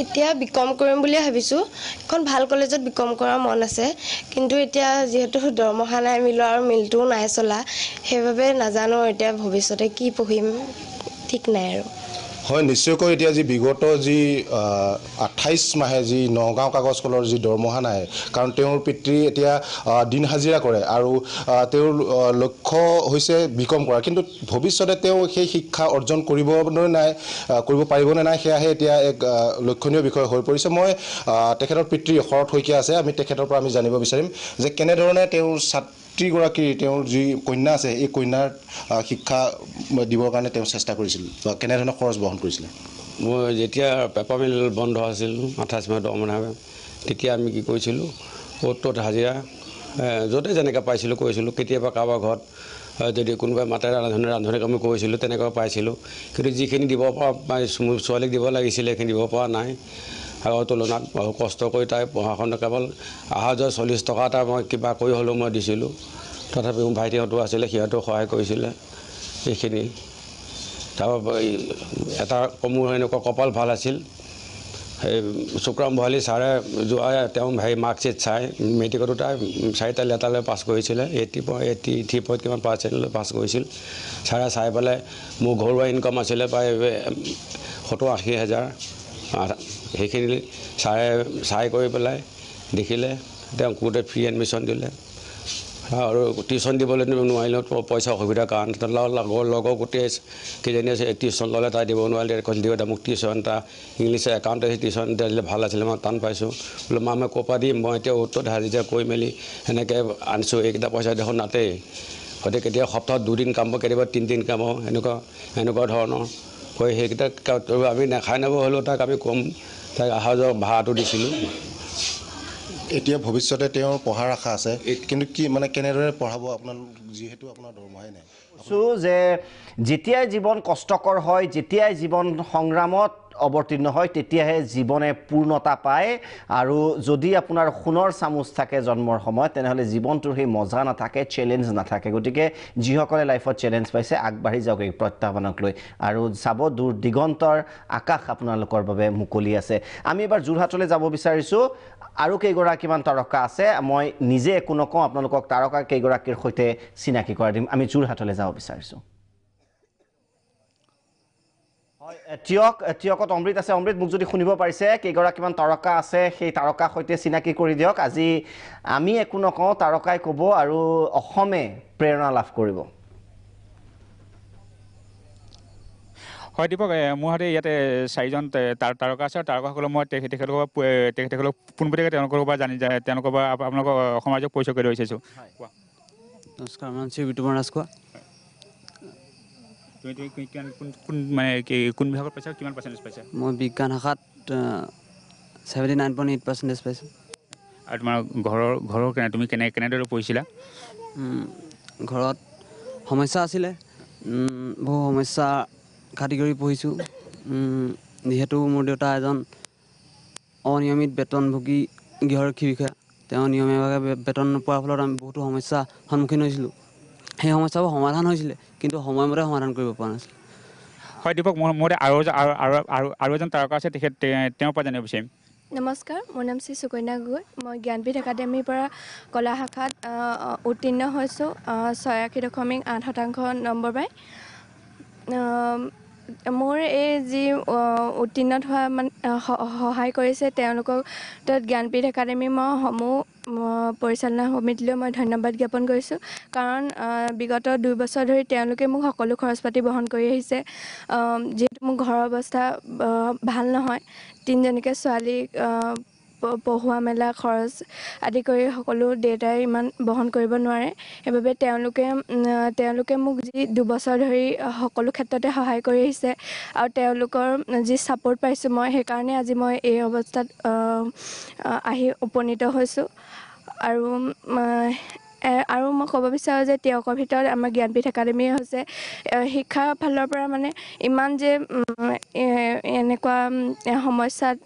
এতিয়া বিকম কৰিম বুলি ভাবিছোঁ এখন ভাল কলেজত বিকম কৰাৰ মন আছে কিন্তু এতিয়া যিহেতু দৰমহা নাই মিলৰ আৰু মিলটোও নাই চলা সেইবাবে নাজানো এতিয়া ভৱিষ্যতে কি পঢ়িম ঠিক নাই আৰু হয় নিশ্চয়কৈ এতিয়া যি বিগত যি 28 মাহে যি নগাঁও কাগজকলৰ যি দৰমহা নাই কাৰণ তেওঁৰ পিতৃ এতিয়া দিন হাজিৰা কৰে আৰু তেওঁৰ লক্ষ্য হৈছে বিকম কৰা কিন্তু ভৱিষ্যতে তেওঁ সেই শিক্ষা অৰ্জন কৰিব পাৰিবনে নাই সেয়াহে এতিয়া এক লক্ষণীয় বিষয় হৈ পৰিছে মই তেখেতৰ পিতৃ শৰৎ শইকীয়া আছে আমি তেখেতৰ পৰা আমি জানিব বিচাৰিম যে কেনেধৰণে তেওঁৰ ছাত্ৰীগৰাকী তেওঁৰ যি কন্যা আছে এই কন্যাৰ শিক্ষা দিবৰ কাৰণে তেওঁ চেষ্টা কৰিছিল বা কেনেধৰণে খৰচ বহন কৰিছিলে মই যেতিয়া পেপাৰ মিল বন্ধ আছিল 28 মাহ দৰমহা তেতিয়া আমি কি কৰিছিলোঁ অ'ত হাজিৰা য'তে যেনেকৈ পাইছিলোঁ কৰিছিলোঁ কেতিয়াবা কাৰোবাৰ ঘৰত যদি কোনোবাই মাতে ৰান্ধনি কামো কৰিছিলোঁ তেনেকুৱা পাইছিলোঁ কিন্তু যিখিনি দিব পৰা ছোৱালীক দিব লাগিছিলে সেইখিনি দিব পৰা নাই আগৰ তুলনাত বহু কষ্ট কৰি তাই পঢ়া শুনা কেৱল অহা যোৱা 40 টকা এটা মই কিবা কৰি হ'লেও মই দিছিলোঁ তথাপিও ভাইটিহঁতো আছিলে সিহঁতেও সহায় কৰিছিলে এইখিনি তাৰপৰা এটা মোৰ এনেকুৱা কপাল ভাল আছিল এই শুক্ৰাম ভৰালী ছাৰে যোৱা তেওঁ মাৰ্কশ্বিট চাই মেট্ৰিকতো তাই 4টা লেটাৰলৈ পাছ কৰিছিলে 83 কিমান পাৰ্চেণ্টলৈ পাছ কৰিছিল ছাৰে চাই পেলাই মোৰ ঘৰুৱা ইনকাম আছিলে প্ৰায় 70-80 হাজাৰ সেইখিনি ছাৰে চাই কৰি পেলাই দেখিলে তেওঁ গোটেই ফ্ৰী এডমিশ্যন দিলে আৰু টিউশ্যন দিবলৈ নোৱাৰিলেও পইচা অসুবিধাৰ কাৰণে লগৰ গোটেই কেইজনী আছে টিউশ্যন ল'লে তাই দিব নোৱাৰিলে কৈছিল দিওঁ মোক টিউশ্যন এটা ইংলিছ একাউণ্টে টিউশ্যন দিলে ভাল আছিলে মই টান পাইছোঁ বোলো মই ক'ৰ পৰা দিম মই এতিয়া উত্তৰ হাজিৰা কৰি মেলি সেনেকৈ আনিছোঁ এইকেইটা পইচা দেখোন নাতেই হয়তো কেতিয়াবা সপ্তাহত 2 দিন কাম কেতিয়াবা 3 দিন কাম এনেকুৱা ধৰণৰ কৈ সেইকেইটা আমি নাখাই নাব হ'লেও তাক আমি কম তাক অহা যোৱা ভাড়াটো দিছিলোঁ এতিয়া ভৱিষ্যতে তেওঁৰ পঢ়াৰ আশা আছে কিন্তু কি মানে কেনেদৰে পঢ়াব আপোনাৰ যিহেতু আপোনাৰ দৰমহাই নাই যে যেতিয়াই জীৱন কষ্টকৰ হয় যেতিয়াই জীৱন সংগ্ৰামত অৱতীৰ্ণ হয় তেতিয়াহে জীৱনে পূৰ্ণতা পায় আৰু যদি আপোনাৰ সোণৰ চামুচ থাকে জন্মৰ সময়ত তেনেহ'লে জীৱনটোৰ সেই মজা নাথাকে চেলেঞ্জ নাথাকে গতিকে যিসকলে লাইফত চেলেঞ্জ পাইছে আগবাঢ়ি যাওক এই প্ৰত্যাহ্বানক লৈ আৰু চাব দূৰ দিগন্তৰ আকাশ আপোনালোকৰ বাবে মুকলি আছে আমি এবাৰ যোৰহাটলৈ যাব বিচাৰিছোঁ আৰু কেইগৰাকীমান তাৰকা আছে মই নিজে একো নকওঁ আপোনালোকক তাৰকা কেইগৰাকীৰ সৈতে চিনাকি কৰাই দিম আমি যোৰহাটলৈ যাব বিচাৰিছোঁ হয় টিয়কত অমৃত আছে অমৃত মোক যদি শুনিব পাৰিছে কেইগৰাকীমান তাৰকা আছে সেই তাৰকাৰ সৈতে চিনাকি কৰি দিয়ক আজি আমি একো নকওঁ তাৰকাই ক'ব আৰু অসমে প্ৰেৰণা লাভ কৰিব হয় দীপক, মোৰ হাতে ইয়াতে 4জন তাৰকা আছে আৰু তাৰকাসকলক মই তেখেতসকলক পোনপটীয়াকৈ তেওঁলোকৰ পৰা জানি যায়, তেওঁলোকৰ পৰা আপোনালোকৰ সমাজক পৰিচয় কৰি বিচাৰিছোঁ। নমস্কাৰ, মোৰ নাম শ্ৰী বিতুপন ৰাজখোৱা। তুমি মানে কোন বিভাগত পাইছা, কিমান পাৰ্চেণ্টেজ পাইছা? মই বিজ্ঞান শাখাত 79.8% পাইছোঁ। আৰু তোমাৰ ঘৰৰ তুমি কেনেদৰে পঢ়িছিলা? ঘৰত সমস্যা আছিলে, বহু সমস্যা ঘাটি কৰি পঢ়িছোঁ। যিহেতু মোৰ দেউতা এজন অনিয়মিত বেতনভোগী গৃহৰক্ষী বিষয়া, তেওঁ নিয়মীয়াভাৱে বেতন নোপোৱাৰ ফলত আমি বহুতো সমস্যাৰ সন্মুখীন হৈছিলোঁ। সেই সমস্যাবোৰ সমাধান হৈছিলে, কিন্তু সময়মতে সমাধান কৰিব পৰা নাছিলোঁ। হয় দীপক, মোৰ আৰু এজন তাৰকা আছে, তেওঁৰ পৰা জানিব বিচাৰিম। নমস্কাৰ, মোৰ নাম শ্ৰী সুকন্যা গগৈ। মই জ্ঞানপীঠ একাডেমীৰ পৰা কলা শাখাত উত্তীৰ্ণ হৈছোঁ 86.8% নম্বৰ পাই। মোৰ এই যি উত্তীৰ্ণত হোৱা মানে সহায় কৰিছে তেওঁলোকক তাত জ্ঞানপীঠ একাডেমী মই সমূহ পৰিচালনা সমিতিলৈ মই ধন্যবাদ জ্ঞাপন কৰিছোঁ। কাৰণ বিগত 2 বছৰ ধৰি তেওঁলোকে মোক সকলো খৰচ পাতি বহন কৰি আহিছে। যিহেতু মোৰ ঘৰৰ অৱস্থা ভাল নহয়, 3জনীকে ছোৱালীক পঢ়োৱা মেলা খৰচ আদি কৰি সকলো দেউতাই ইমান বহন কৰিব নোৱাৰে। সেইবাবে তেওঁলোকে মোক যি 2 বছৰ ধৰি সকলো ক্ষেত্ৰতে সহায় কৰি আহিছে আৰু তেওঁলোকৰ যি ছাপোৰ্ট পাইছোঁ মই, সেইকাৰণে আজি মই এই অৱস্থাত আহি উপনীত হৈছোঁ। আৰু মই ক'ব বিচাৰোঁ যে তেওঁলোকৰ ভিতৰত আমাৰ জ্ঞানপীঠ একাডেমী হৈছে শিক্ষাৰ ফালৰ পৰা মানে ইমান যে এনেকুৱা সমস্যাত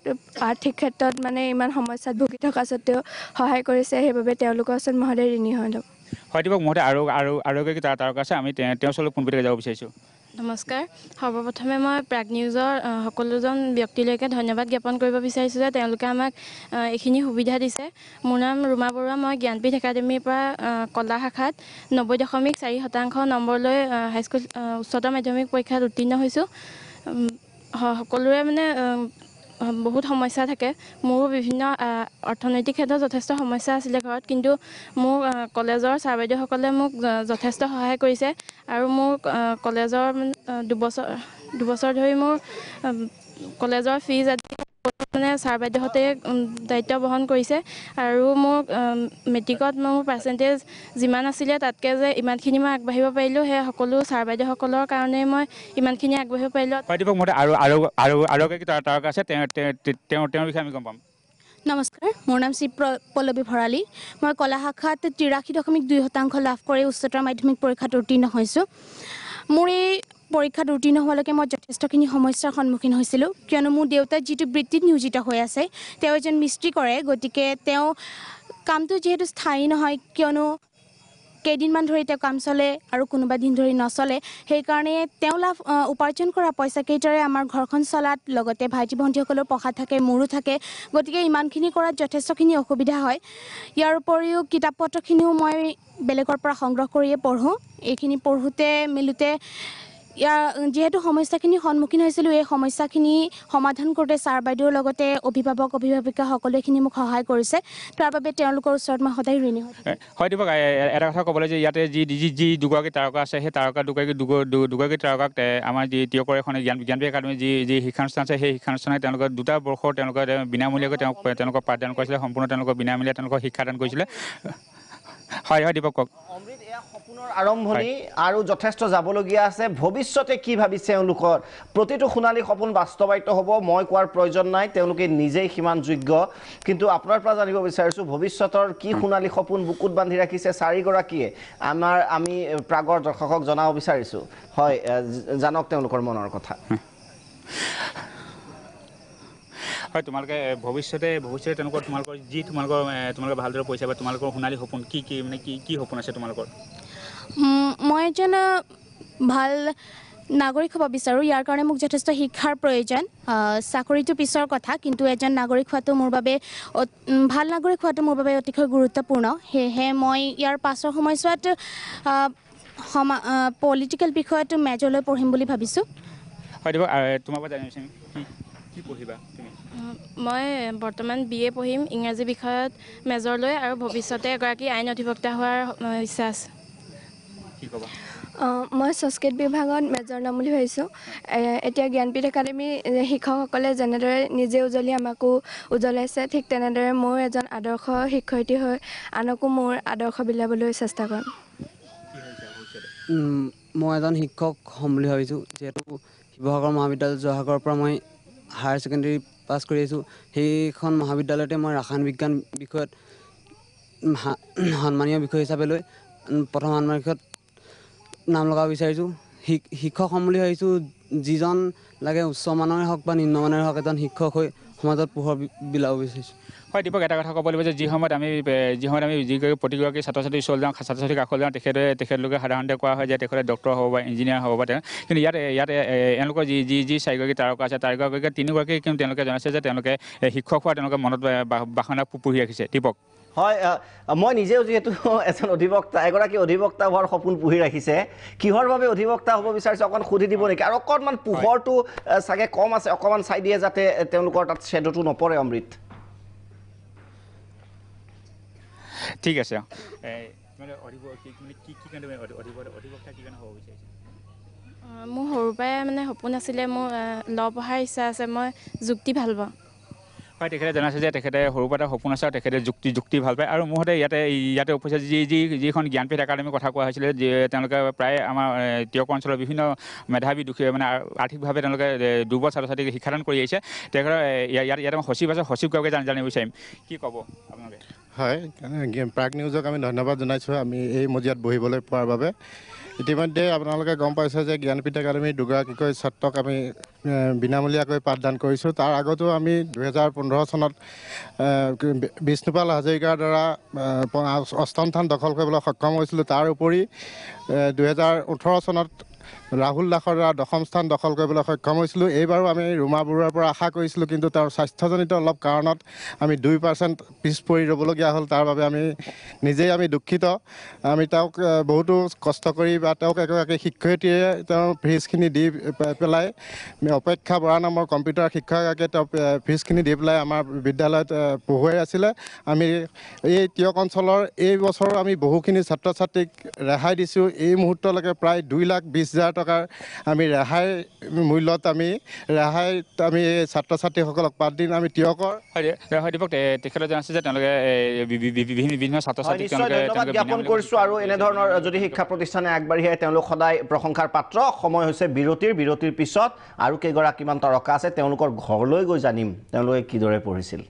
আৰ্থিক ক্ষেত্ৰত মানে ইমান সমস্যাত ভুগি থকা স্বত্বেও সহায় কৰিছে, সেইবাবে তেওঁলোকৰ ওচৰত মই সদায় ঋণী হৈ থাকোঁ। হয় দীপক, মোৰ আৰু এগৰাকী তাৰকা আছে, আমি তেওঁৰ ওচৰলৈ পোনপটীয়াকৈ যাব বিচাৰিছোঁ। নমস্কাৰ, সৰ্বপ্ৰথমে মই প্ৰাগ নিউজৰ সকলোজন ব্যক্তিলৈকে ধন্যবাদ জ্ঞাপন কৰিব বিচাৰিছোঁ যে তেওঁলোকে আমাক এইখিনি সুবিধা দিছে। মোৰ নাম ৰুমা বৰুৱা, মই জ্ঞানপীঠ একাডেমীৰ পৰা কলা শাখাত 90.4% নম্বৰ লৈ হাইস্কুল উচ্চতৰ মাধ্যমিক পৰীক্ষাত উত্তীৰ্ণ হৈছোঁ। সকলোৰে মানে বহুত সমস্যা থাকে, মোৰো বিভিন্ন অৰ্থনৈতিক ক্ষেত্ৰত যথেষ্ট সমস্যা আছিলে ঘৰত, কিন্তু মোৰ কলেজৰ ছাৰ বাইদেউসকলে মোক যথেষ্ট সহায় কৰিছে আৰু মোৰ কলেজৰ 2 বছৰ ধৰি মোৰ কলেজৰ ফিজ আদি মানে ছাৰ বাইদেউহঁতে দায়িত্ব বহন কৰিছে। আৰু মোৰ মেট্ৰিকত মোৰ পাৰ্চেণ্টেজ যিমান আছিলে তাতকৈ যে ইমানখিনি মই আগবাঢ়িব পাৰিলোঁ, সেই সকলো ছাৰ বাইদেউসকলৰ কাৰণেই মই ইমানখিনি আগবাঢ়িব পাৰিলোঁ। হয় দীপক, মোৰ আৰু এগৰাকী তাৰকা আছে, তেওঁৰ বিষয়ে আমি গম পাম। নমস্কাৰ, মোৰ নাম শ্ৰী পল্লৱী ভৰালী। মই কলা শাখাত 83.2% লাভ কৰি উচ্চতৰ মাধ্যমিক পৰীক্ষাত উত্তীৰ্ণ হৈছোঁ। মোৰ এই পৰীক্ষাত উত্তীৰ্ণ হোৱালৈকে মই যথেষ্টখিনি সমস্যাৰ সন্মুখীন হৈছিলোঁ, কিয়নো মোৰ দেউতাই যিটো বৃত্তিত নিয়োজিত হৈ আছে, তেওঁ এজন মিস্ত্ৰী কৰে। গতিকে তেওঁ কামটো যিহেতু স্থায়ী নহয়, কিয়নো কেইদিনমান ধৰি তেওঁ কাম চলে আৰু কোনোবা দিন ধৰি নচলে, সেইকাৰণে তেওঁ উপাৰ্জন কৰা পইচাকেইটাৰে আমাৰ ঘৰখন চলাত, লগতে ভাইটি ভণ্টিসকলেও পঢ়া থাকে, মোৰো থাকে। গতিকে ইমানখিনি কৰাত যথেষ্টখিনি অসুবিধা হয়। ইয়াৰ উপৰিও কিতাপ পত্ৰখিনিও মই বেলেগৰ পৰা সংগ্ৰহ কৰিয়ে পঢ়োঁ। এইখিনি পঢ়োঁতে মেলোঁতে যিহেতু সমস্যাখিনিৰ সন্মুখীন হৈছিলোঁ, এই সমস্যাখিনি সমাধান কৰোঁতে ছাৰ বাইদেউৰ লগতে অভিভাৱক অভিভাৱিকা সকলোখিনি মোক সহায় কৰিছে। তাৰ বাবে তেওঁলোকৰ ওচৰত মই সদায় ঋণী হৈ থাকোঁ। হয় দীপক, এটা কথা ক'বলৈ যে ইয়াতে যি দুগৰাকী তাৰকা আছে, সেই দুগৰাকী তাৰকাক আমাৰ যি টিয়কৰ এখন জ্ঞানপীঠ একাডেমী যি শিক্ষানুষ্ঠান আছে, সেই শিক্ষানুষ্ঠানে তেওঁলোকৰ 2টা বৰ্ষৰ তেওঁলোকে বিনামূলীয়াকৈ তেওঁলোকক পাঠদান কৰিছিলে, সম্পূৰ্ণ তেওঁলোকৰ বিনামূলীয়া তেওঁলোকক শিক্ষাদান কৰিছিলে। হয় দীপক কওক। অমৃত, এয়া সপোনৰ আৰম্ভণি আৰু যথেষ্ট যাবলগীয়া আছে। ভৱিষ্যতে কি ভাবিছে তেওঁলোকৰ? প্ৰতিটো সোণালী সপোন বাস্তৱায়িত হ'ব, মই কোৱাৰ প্ৰয়োজন নাই, তেওঁলোকে নিজেই সিমান যোগ্য। কিন্তু আপোনাৰ পৰা জানিব বিচাৰিছোঁ, ভৱিষ্যতৰ কি সোণালী সপোন বুকুত বান্ধি ৰাখিছে 4গৰাকীয়ে? আমি প্ৰাগৰ দৰ্শকক জনাব বিচাৰিছোঁ। হয়, জানক তেওঁলোকৰ মনৰ কথা। হয়, তোমালোকে ভৱিষ্যতে তোমালোকৰ যি তোমালোকে ভালদৰে পইচা বা তোমালোকৰ সোণালী সপোন কি সপোন আছে তোমালোকৰ? মই এজন ভাল নাগৰিক হ'ব বিচাৰোঁ। ইয়াৰ কাৰণে মোক যথেষ্ট শিক্ষাৰ প্ৰয়োজন। চাকৰিটো পিছৰ কথা, কিন্তু এজন নাগৰিক হোৱাটো মোৰ বাবে ভাল নাগৰিক হোৱাটো মোৰ বাবে অতিশয় গুৰুত্বপূৰ্ণ। সেয়েহে মই ইয়াৰ পাছৰ সময়ছোৱাত পলিটিকেল বিষয়ত মেজৰ লৈ পঢ়িম বুলি ভাবিছোঁ। হয়, তোমাৰ পৰা জানিব বিচাৰিম, কি পঢ়িবা তুমি? মই বৰ্তমান BA পঢ়িম ইংৰাজী বিষয়ত মেজৰ লৈ, আৰু ভৱিষ্যতে এগৰাকী আইন অধিবক্তা হোৱাৰ ইচ্ছা আছে। কি ক'বা? মই সংস্কৃত বিভাগত মেজৰ ল'ম বুলি ভাবিছোঁ এতিয়া জ্ঞানপীঠ একাডেমী শিক্ষকসকলে যেনেদৰে নিজে উজলি আমাকো উজলাইছে ঠিক তেনেদৰে ময়ো এজন আদৰ্শ শিক্ষয়িত্ৰী হৈ আনকো মোৰ আদৰ্শ বিলাবলৈ চেষ্টা কৰিম মই এজন শিক্ষক হ'ম বুলি ভাবিছোঁ যিহেতু শিৱসাগৰ মহাবিদ্যালয় জয়সাগৰৰ পৰা মই হায়াৰ ছেকেণ্ডেৰী পাছ কৰি আহিছোঁ সেইখন মহাবিদ্যালয়তে মই ৰাসায়ন বিজ্ঞান বিষয়ত সন্মানীয় বিষয় হিচাপে লৈ প্ৰথম সন্মানীয় বিষয়ত নাম লগাব বিচাৰিছোঁ শিক্ষক হ'ম বুলি ভাবিছোঁ যিজন লাগে উচ্চমানৰে হওক বা নিম্নমানৰে হওক এজন শিক্ষক হৈ সমাজত পোহৰ বিলাব বিচাৰিছোঁ হয় দীপক এটা কথা ক'ব লাগিব যে যি সময়ত আমি প্ৰতিগৰাকী ছাত্ৰ ছাত্ৰীৰ ওচৰলৈ যাওঁ ছাত্ৰ ছাত্ৰীৰ কাষলৈ যাওঁ তেখেতলোকে সাধাৰণতে কোৱা হয় যে তেখেতে ডক্টৰ হ'ব বা ইঞ্জিনিয়াৰ হ'ব বা কিন্তু ইয়াত এওঁলোকৰ যি চাৰিগৰাকী তাৰকা আছে তাৰকাগৰাকী তিনিগৰাকী কিন্তু তেওঁলোকে জনাইছে যে তেওঁলোকে শিক্ষক হোৱা তেওঁলোকে মনত বাসনা পুহি ৰাখিছে দীপক হয় মই নিজেও যিহেতু এজন অধিবক্তা এগৰাকী অধিবক্তা হোৱাৰ সপোন পুহি ৰাখিছে কিহৰ বাবে অধিবক্তা হ'ব বিচাৰিছে অকণ সুধি দিব নেকি আৰু অকণমান পোহৰটো চাগে কম আছে অকণমান চাই দিয়ে যাতে তেওঁলোকৰ তাত শ্বেডোটো নপৰে অমৃত ঠিক আছে মোৰ সৰুৰ পৰাই মানে সপোন আছিলে মোৰ ল পঢ়াৰ ইচ্ছা আছে মই যুক্তি ভাল পাওঁ হয় তেখেতে জনাইছে যে তেখেতে সৰুৰ পৰা সপোন আছে আৰু তেখেতে যুক্তি ভাল পায় আৰু মোৰ সৈতে ইয়াতে উপস্থিত যিখন জ্ঞানপীঠ একাডেমীৰ কথা কোৱা হৈছিলে যে তেওঁলোকে প্ৰায় আমাৰ টিয়ক অঞ্চলৰ বিভিন্ন মেধাৱী দুখীয়া মানে আৰ্থিকভাৱে তেওঁলোকে দুৰ্বল ছাত্ৰ ছাত্ৰীক শিক্ষাদান কৰি আহিছে তেখেতৰ ইয়াতে সচিব আছে সচিবগৰাকীয়ে জানিব বিচাৰিম কি ক'ব আপোনালোকে হয় প্ৰাগ নিউজক আমি ধন্যবাদ জনাইছোঁ আমি এই মজিয়াত বহিবলৈ পোৱাৰ বাবে ইতিমধ্যে আপোনালোকে গম পাইছে যে জ্ঞানপীঠ একাডেমীৰ দুগৰাকীকৈ ছাত্ৰক আমি বিনামূলীয়াকৈ পাঠদান কৰিছোঁ তাৰ আগতো আমি 2015 চনত বিষ্ণুপাল হাজৰিকাৰ দ্বাৰা অষ্টম স্থান দখল কৰিবলৈ সক্ষম হৈছিলোঁ তাৰ উপৰি 2018 চনত ৰাহুল দাসৰ দ্বাৰা দশম স্থান দখল কৰিবলৈ সক্ষম হৈছিলোঁ এইবাৰো আমি ৰুমা বৰুৱাৰ পৰা আশা কৰিছিলোঁ কিন্তু তেওঁৰ স্বাস্থ্যজনিত অলপ কাৰণত আমি 2% পিছ পৰি ৰ'বলগীয়া হ'ল তাৰ বাবে আমি নিজেই আমি দুখিত আমি তেওঁক বহুতো কষ্ট কৰি বা তেওঁক এগৰাকী শিক্ষয়িত্ৰীয়ে তেওঁৰ ফিজখিনি দি পেলাই অপেক্ষা বৰা নামৰ কম্পিউটাৰ শিক্ষকগৰাকীয়ে তেওঁ ফিজখিনি দি পেলাই আমাৰ বিদ্যালয়ত পঢ়ুৱাই আছিলে আমি এই টিয়ক অঞ্চলৰ এই বছৰ আমি বহুখিনি ছাত্ৰ ছাত্ৰীক ৰেহাই দিছোঁ এই মুহূৰ্তলৈকে প্ৰায় 2,20,000 টকাৰ আমি ৰেহাই মূল্যত আমি ছাত্ৰ ছাত্ৰীসকলক পাঠ দিম আমি টিয়কৰ হয় দীপক তেখেতে জনাইছে যে তেওঁলোকে বিভিন্ন ছাত্ৰ ছাত্ৰীক ধন্যবাদ জ্ঞাপন কৰিছোঁ আৰু এনেধৰণৰ যদি শিক্ষা প্ৰতিষ্ঠানে আগবাঢ়ি আহে তেওঁলোক সদায় প্ৰশংসাৰ পাত্ৰ সময় হৈছে বিৰতিৰ পিছত আৰু কেইগৰাকীমান তাৰকা আছে তেওঁলোকৰ ঘৰলৈ গৈ জানিম তেওঁলোকে কিদৰে পঢ়িছিল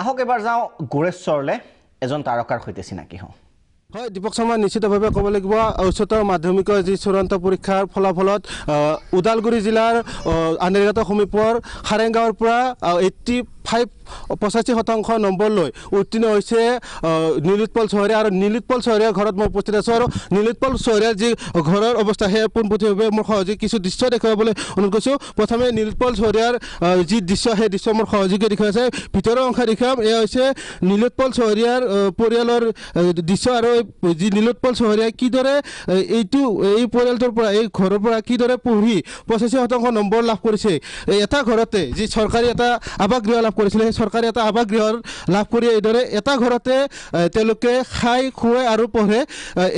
আহক এবাৰ যাওঁ গোৰেশ্বৰলৈ এজন তাৰকাৰ সৈতে চিনাকি হওঁ হয় দীপক শৰ্মা নিশ্চিতভাৱে ক'ব লাগিব উচ্চতৰ মাধ্যমিকৰ যি চূড়ান্ত পৰীক্ষাৰ ফলাফলত ওদালগুৰি জিলাৰ আনেৰিঘাট সমীপৰ সাৰেংগাঁৱৰ পৰা 85% নম্বৰ লৈ উত্তীৰ্ণ হৈছে নীলোৎপল চহৰীয়া আৰু নীলোৎপল চহৰীয়াৰ ঘৰত মই উপস্থিত আছোঁ আৰু নীলোৎপল চহৰীয়াৰ যি ঘৰৰ অৱস্থা সেয়া পোনপটীয়াভাৱে মোৰ সহযোগী কিছু দৃশ্য দেখুৱাবলৈ অনুৰোধ কৰিছোঁ প্ৰথমে নীলোৎপল চহৰীয়াৰ যি দৃশ্য সেই দৃশ্য মোৰ সহযোগীয়ে দেখুৱাই আছে ভিতৰৰ অংশ দেখুৱাম এয়া হৈছে নীলোৎপল চহৰীয়াৰ পৰিয়ালৰ দৃশ্য আৰু যি নীলোৎপল চহৰীয়াই কিদৰে এই পৰিয়ালটোৰ পৰা এই ঘৰৰ পৰা কিদৰে পঢ়ি 85% নম্বৰ লাভ কৰিছে এটা ঘৰতে যি চৰকাৰী এটা আৱাসগৃহ লাভ কৰিছিলে সেই চৰকাৰী এটা আৱাসগৃহ লাভ কৰি এইদৰে এটা ঘৰতে তেওঁলোকে খাই খুৱাই আৰু পঢ়ে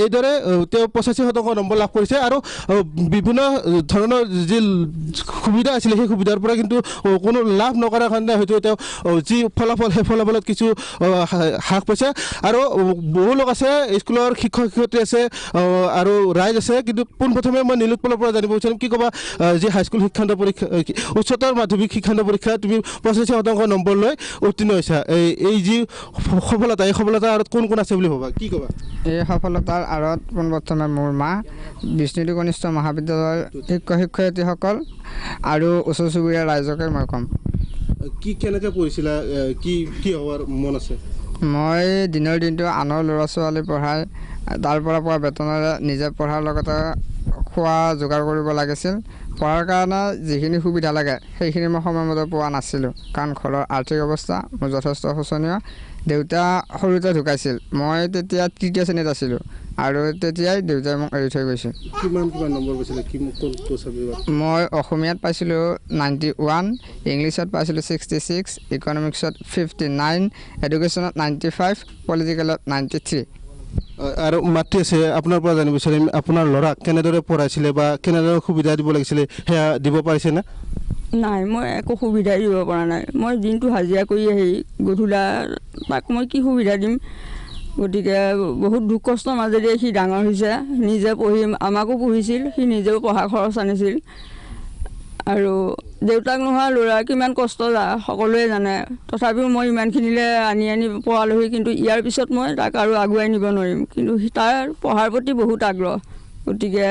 এইদৰে তেওঁ 85% নম্বৰ লাভ কৰিছে আৰু বিভিন্ন ধৰণৰ যি সুবিধা আছিলে সেই সুবিধাৰ পৰা কিন্তু কোনো লাভ নকৰাৰ কাৰণে হয়তো তেওঁ যি ফলাফল সেই ফলাফলত কিছু হ্ৰাস পাইছে আৰু বহু লোক আছে স্কুলৰ শিক্ষক শিক্ষয়িত্ৰী আছে আৰু ৰাইজ আছে কিন্তু পোনপ্ৰথমে মই নীলোৎপলৰ পৰা জানিব বিচাৰিম কি ক'বা যি হাইস্কুল শিক্ষান্ত পৰীক্ষা উচ্চতৰ মাধ্যমিক শিক্ষান্ত পৰীক্ষা তুমি 85% নম্বৰ লৈ উত্তীৰ্ণ হৈছা এই যি সফলতা এই সফলতাৰ আঁৰত কোন কোন আছে বুলি ভাবা কি ক'বা এই সফলতাৰ আঁৰত পোনপ্ৰথমে মোৰ মা বিষ্ণুদী কনিষ্ঠ মহাবিদ্যালয়ৰ শিক্ষক শিক্ষয়িত্ৰীসকল আৰু ওচৰ চুবুৰীয়া ৰাইজকে মই ক'ম কি কেনেকৈ পঢ়িছিলা কি হোৱাৰ মন আছে মই দিনৰ দিনটো আনৰ ল'ৰা ছোৱালী পঢ়াই তাৰ পৰা পোৱা বেতনেৰে নিজে পঢ়াৰ লগতে খোৱা যোগাৰ কৰিব লাগিছিল পঢ়াৰ কাৰণে যিখিনি সুবিধা লাগে সেইখিনি মই সময়মতে পোৱা নাছিলোঁ কাৰণ ঘৰৰ আৰ্থিক অৱস্থা মোৰ যথেষ্ট শোচনীয় দেউতা সৰুতে ঢুকাইছিল মই তেতিয়া তৃতীয় শ্ৰেণীত আছিলোঁ আৰু তেতিয়াই দেউতাই মোক এৰি থৈ গৈছিল কিমান নম্বৰ পাইছিলে কোনটো ছাবজেক্টত মই অসমীয়াত পাইছিলোঁ 91 ইংলিছত পাইছিলোঁ 66 ইকনমিক্সত 59 এডুকেশ্যনত 95 পলিটিকেলত 93 আৰু মাতি আছে আপোনাৰ পৰা জানিব বিচাৰিম আপোনাৰ ল'ৰাক কেনেদৰে পঢ়াইছিলে বা কেনেদৰে সুবিধা দিব লাগিছিলে সেয়া দিব পাৰিছেনে নাই মই একো সুবিধা দিব পৰা নাই মই দিনটো হাজিৰা কৰি আহি গধূলা তাক মই কি সুবিধা দিম গতিকে বহুত দুখ কষ্টৰ মাজেৰে সি ডাঙৰ হৈছে নিজে পঢ়ি আমাকো পঢ়িছিল সি নিজেও পঢ়া খৰচ আনিছিল আৰু দেউতাক নোহোৱা ল'ৰা কিমান কষ্ট সকলোৱে জানে তথাপিও মই ইমানখিনিলৈ আনি পঢ়ালোহি কিন্তু ইয়াৰ পিছত মই তাক আৰু আগুৱাই নিব নোৱাৰিম কিন্তু তাৰ পঢ়াৰ প্ৰতি বহুত আগ্ৰহ গতিকে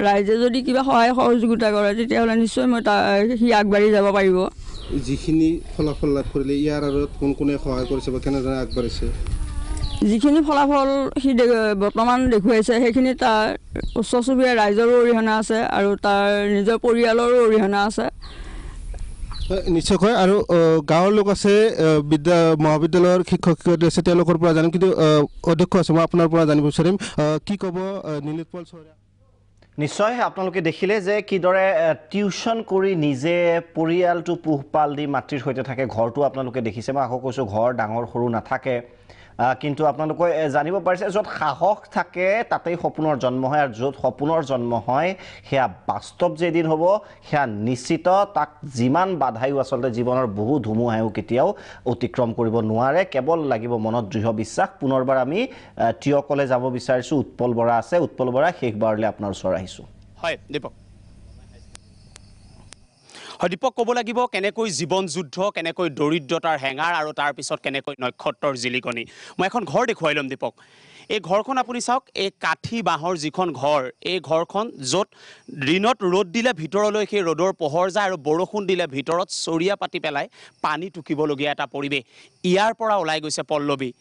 ৰাইজে যদি কিবা সহায় সহযোগিতা কৰে তেতিয়াহ'লে নিশ্চয় মই সি আগবাঢ়ি যাব পাৰিব যিখিনি ফলাফল লাভ কৰিলে ইয়াৰ আৰু কোনে সহায় কৰিছে বা কেনেদৰে আগবাঢ়িছে যিখিনি ফলাফল সি বৰ্তমান দেখুৱাইছে সেইখিনি তাৰ ওচৰ চুবুৰীয়া ৰাইজৰো অৰিহণা আছে আৰু তাৰ নিজৰ পৰিয়ালৰো অৰিহণা আছে নিশ্চয়কৈ আৰু গাঁৱৰ লোক আছে মহাবিদ্যালয়ৰ শিক্ষক শিক্ষয়িত্ৰী আছে তেওঁলোকৰ পৰা জানিম কিন্তু অধ্যক্ষ আছে মই আপোনাৰ পৰা জানিব বিচাৰিম কি ক'ব নীলোৎপল চহৰীয়া নিশ্চয় আপোনালোকে দেখিলে যে কিদৰে টিউশ্যন কৰি নিজে পৰিয়ালটো পোহপাল দি মাতৃৰ সৈতে থাকে ঘৰটো আপোনালোকে দেখিছে মই আকৌ কৈছোঁ ঘৰ ডাঙৰ সৰু নাথাকে কিন্তু আপোনালোকে জানিব পাৰিছে য'ত সাহস থাকে তাতেই সপোনৰ জন্ম হয় আৰু য'ত সপোনৰ জন্ম হয় সেয়া বাস্তৱ যেদিন হ'ব সেয়া নিশ্চিত তাক যিমান বাধায়ো আচলতে জীৱনৰ বহু ধুমুহায়ো কেতিয়াও অতিক্ৰম কৰিব নোৱাৰে কেৱল লাগিব মনত দৃঢ় বিশ্বাস পুনৰবাৰ আমি টিয়কলে যাব বিচাৰিছোঁ উৎপল বৰা আছে উৎপল বৰা শেষবাৰলৈ আপোনাৰ ওচৰ আহিছোঁ হয় দীপক ক'ব লাগিব কেনেকৈ জীৱন যুদ্ধ কেনেকৈ দৰিদ্ৰতাৰ হেঙাৰ আৰু তাৰ পিছত কেনেকৈ নক্ষত্ৰৰ জিলিকনি মই এখন ঘৰ দেখুৱাই ল'ম দীপক এই ঘৰখন আপুনি চাওক এই কাঠি বাঁহৰ যিখন ঘৰ এই ঘৰখন য'ত দিনত ৰ'দ দিলে ভিতৰলৈ সেই ৰ'দৰ পোহৰ যায় আৰু বৰষুণ দিলে ভিতৰত চৰিয়া পাতি পেলাই পানী টুকিবলগীয়া এটা পৰিৱেশ ইয়াৰ পৰা ওলাই গৈছে পল্লৱী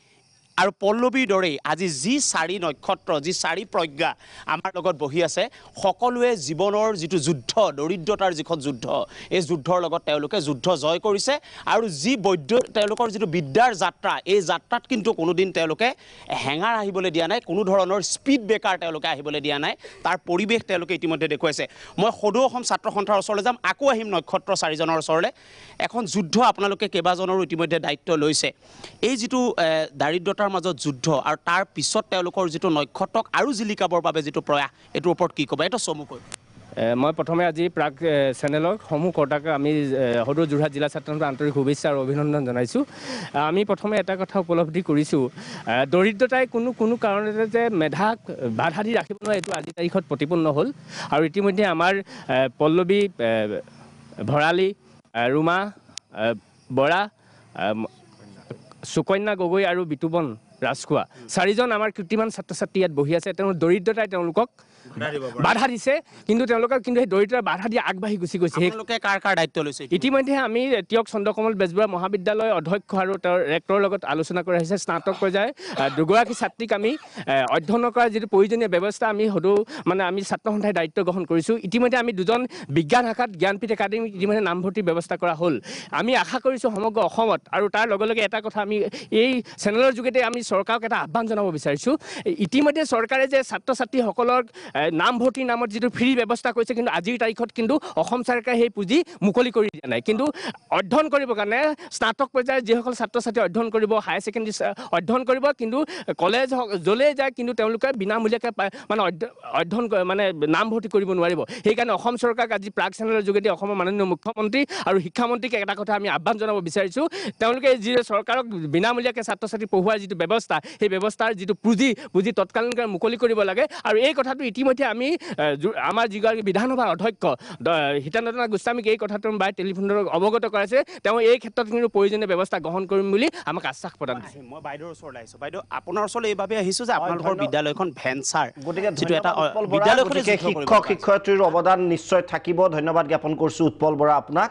আৰু পল্লৱীৰ দৰেই আজি যি চাৰি নক্ষত্ৰ যি চাৰি প্ৰজ্ঞা আমাৰ লগত বহি আছে সকলোৱে জীৱনৰ যিটো যুদ্ধ দৰিদ্ৰতাৰ যিখন যুদ্ধ এই যুদ্ধৰ লগত তেওঁলোকে যুদ্ধ জয় কৰিছে আৰু যি তেওঁলোকৰ যিটো বিদ্যাৰ যাত্ৰা এই যাত্ৰাত কিন্তু কোনোদিন তেওঁলোকে হেঙাৰ আহিবলৈ দিয়া নাই কোনো ধৰণৰ স্পীড ব্ৰেকাৰ তেওঁলোকে আহিবলৈ দিয়া নাই তাৰ পৰিৱেশ তেওঁলোকে ইতিমধ্যে দেখুৱাইছে মই সদৌ অসম ছাত্ৰ সন্থাৰ ওচৰলৈ যাম আকৌ আহিম নক্ষত্ৰ চাৰিজনৰ ওচৰলৈ এখন যুদ্ধ আপোনালোকে কেইবাজনৰো ইতিমধ্যে দায়িত্ব লৈছে এই যিটো দাৰিদ্ৰতাৰ মাজত যুদ্ধ আৰু তাৰ পিছত তেওঁলোকৰ যিটো নক্ষত্ৰক আৰু জিলিকাবৰ বাবে যিটো প্ৰয়াস এইটোৰ ওপৰত কি ক'ব এটা চমুকৈ মই প্ৰথমে আজি প্ৰাগ চেনেলৰ সমূহ কৰ্তাক আমি সদৌ যোৰহাট জিলা ছাত্ৰ সন্থাৰ আন্তৰিক শুভেচ্ছা আৰু অভিনন্দন জনাইছোঁ আমি প্ৰথমে এটা কথা উপলব্ধি কৰিছোঁ দৰিদ্ৰতাই কোনো কাৰণতে যে মেধাক বাধা দি ৰাখিব নোৱাৰে এইটো আজিৰ তাৰিখত প্ৰতিপন্ন হ'ল আৰু ইতিমধ্যে আমাৰ পল্লৱী ভৰালী ৰুমা বৰা সুকন্যা গগৈ আৰু বিতুপন ৰাজখোৱা চাৰিজন আমাৰ কীৰ্তিমান ছাত্ৰ ছাত্ৰী ইয়াত বহি আছে তেওঁ দৰিদ্ৰতাই তেওঁলোকক বাধা দিছে কিন্তু তেওঁলোকক কিন্তু সেই দৰিদ্ৰতাৰ বাধা দি আগবাঢ়ি গুচি গৈছে তেওঁলোকে কাৰ দায়িত্ব লৈছে ইতিমধ্যে আমি টিয়ক চন্দ্ৰকমল বেজবৰুৱা মহাবিদ্যালয় অধ্যক্ষ আৰু তেওঁৰ ৰেক্টৰৰ লগত আলোচনা কৰা হৈছে স্নাতক পৰ্যায়ৰ দুগৰাকী ছাত্ৰীক আমি অধ্যয়ন কৰাৰ যিটো প্ৰয়োজনীয় ব্যৱস্থা আমি আমি ছাত্ৰ সন্থাই দায়িত্ব গ্ৰহণ কৰিছোঁ ইতিমধ্যে আমি দুজন বিজ্ঞান শাখাত জ্ঞানপীঠ একাডেমীত ইতিমধ্যে নামভৰ্তিৰ ব্যৱস্থা কৰা হ'ল আমি আশা কৰিছোঁ সমগ্ৰ অসমত আৰু তাৰ লগে লগে এটা কথা আমি এই চেনেলৰ যোগেদি আমি চৰকাৰক এটা আহ্বান জনাব বিচাৰিছোঁ ইতিমধ্যে চৰকাৰে যে ছাত্ৰ ছাত্ৰীসকলক নামভৰ্তিৰ নামত যিটো ফ্ৰী ব্যৱস্থা কৰিছে কিন্তু আজিৰ তাৰিখত কিন্তু অসম চৰকাৰে সেই পুঁজি মুকলি কৰি দিয়া নাই কিন্তু অধ্যয়ন কৰিবৰ কাৰণে স্নাতক পৰ্যায়ৰ যিসকল ছাত্ৰ ছাত্ৰী অধ্যয়ন কৰিব হায়াৰ ছেকেণ্ডেৰী অধ্যয়ন কৰিব কিন্তু কলেজ য'লৈ যায় কিন্তু তেওঁলোকে বিনামূলীয়াকৈ অধ্যয়ন নামভৰ্তি কৰিব নোৱাৰিব সেইকাৰণে অসম চৰকাৰক আজি প্ৰাগ চেনেলৰ যোগেদি অসমৰ মাননীয় মুখ্যমন্ত্ৰী আৰু শিক্ষামন্ত্ৰীক এটা কথা আমি আহ্বান জনাব বিচাৰিছোঁ তেওঁলোকে যি চৰকাৰক বিনামূলীয়াকৈ ছাত্ৰ ছাত্ৰী পঢ়োৱাৰ যিটো ব্যৱস্থা সেই ব্যৱস্থাৰ যিটো পুঁজি তৎকালীনকৈ মুকলি কৰিব লাগে আৰু এই কথাটো ইতিমধ্যে আমি আমাৰ যিগৰাকী বিধানসভাৰ অধ্যক্ষ হিতানন্দ গোস্বামীক এই কথাটো বাই টেলিফোনত অৱগত কৰাইছে তেওঁ এই ক্ষেত্ৰত কিন্তু প্ৰয়োজনীয় ব্যৱস্থা গ্ৰহণ কৰিম বুলি আমাক আশ্বাস প্ৰদান কৰিছে মই বাইদেউৰ ওচৰলৈ আহিছোঁ বাইদেউ আপোনাৰ ওচৰলৈ এইবাবে আহিছোঁ যে আপোনালোকৰ বিদ্যালয়খন ভেঞ্চাৰ যিটো এটা শিক্ষক শিক্ষয়িত্ৰীৰ অৱদান নিশ্চয় থাকিব ধন্যবাদ জ্ঞাপন কৰিছোঁ উৎপল বৰা আপোনাক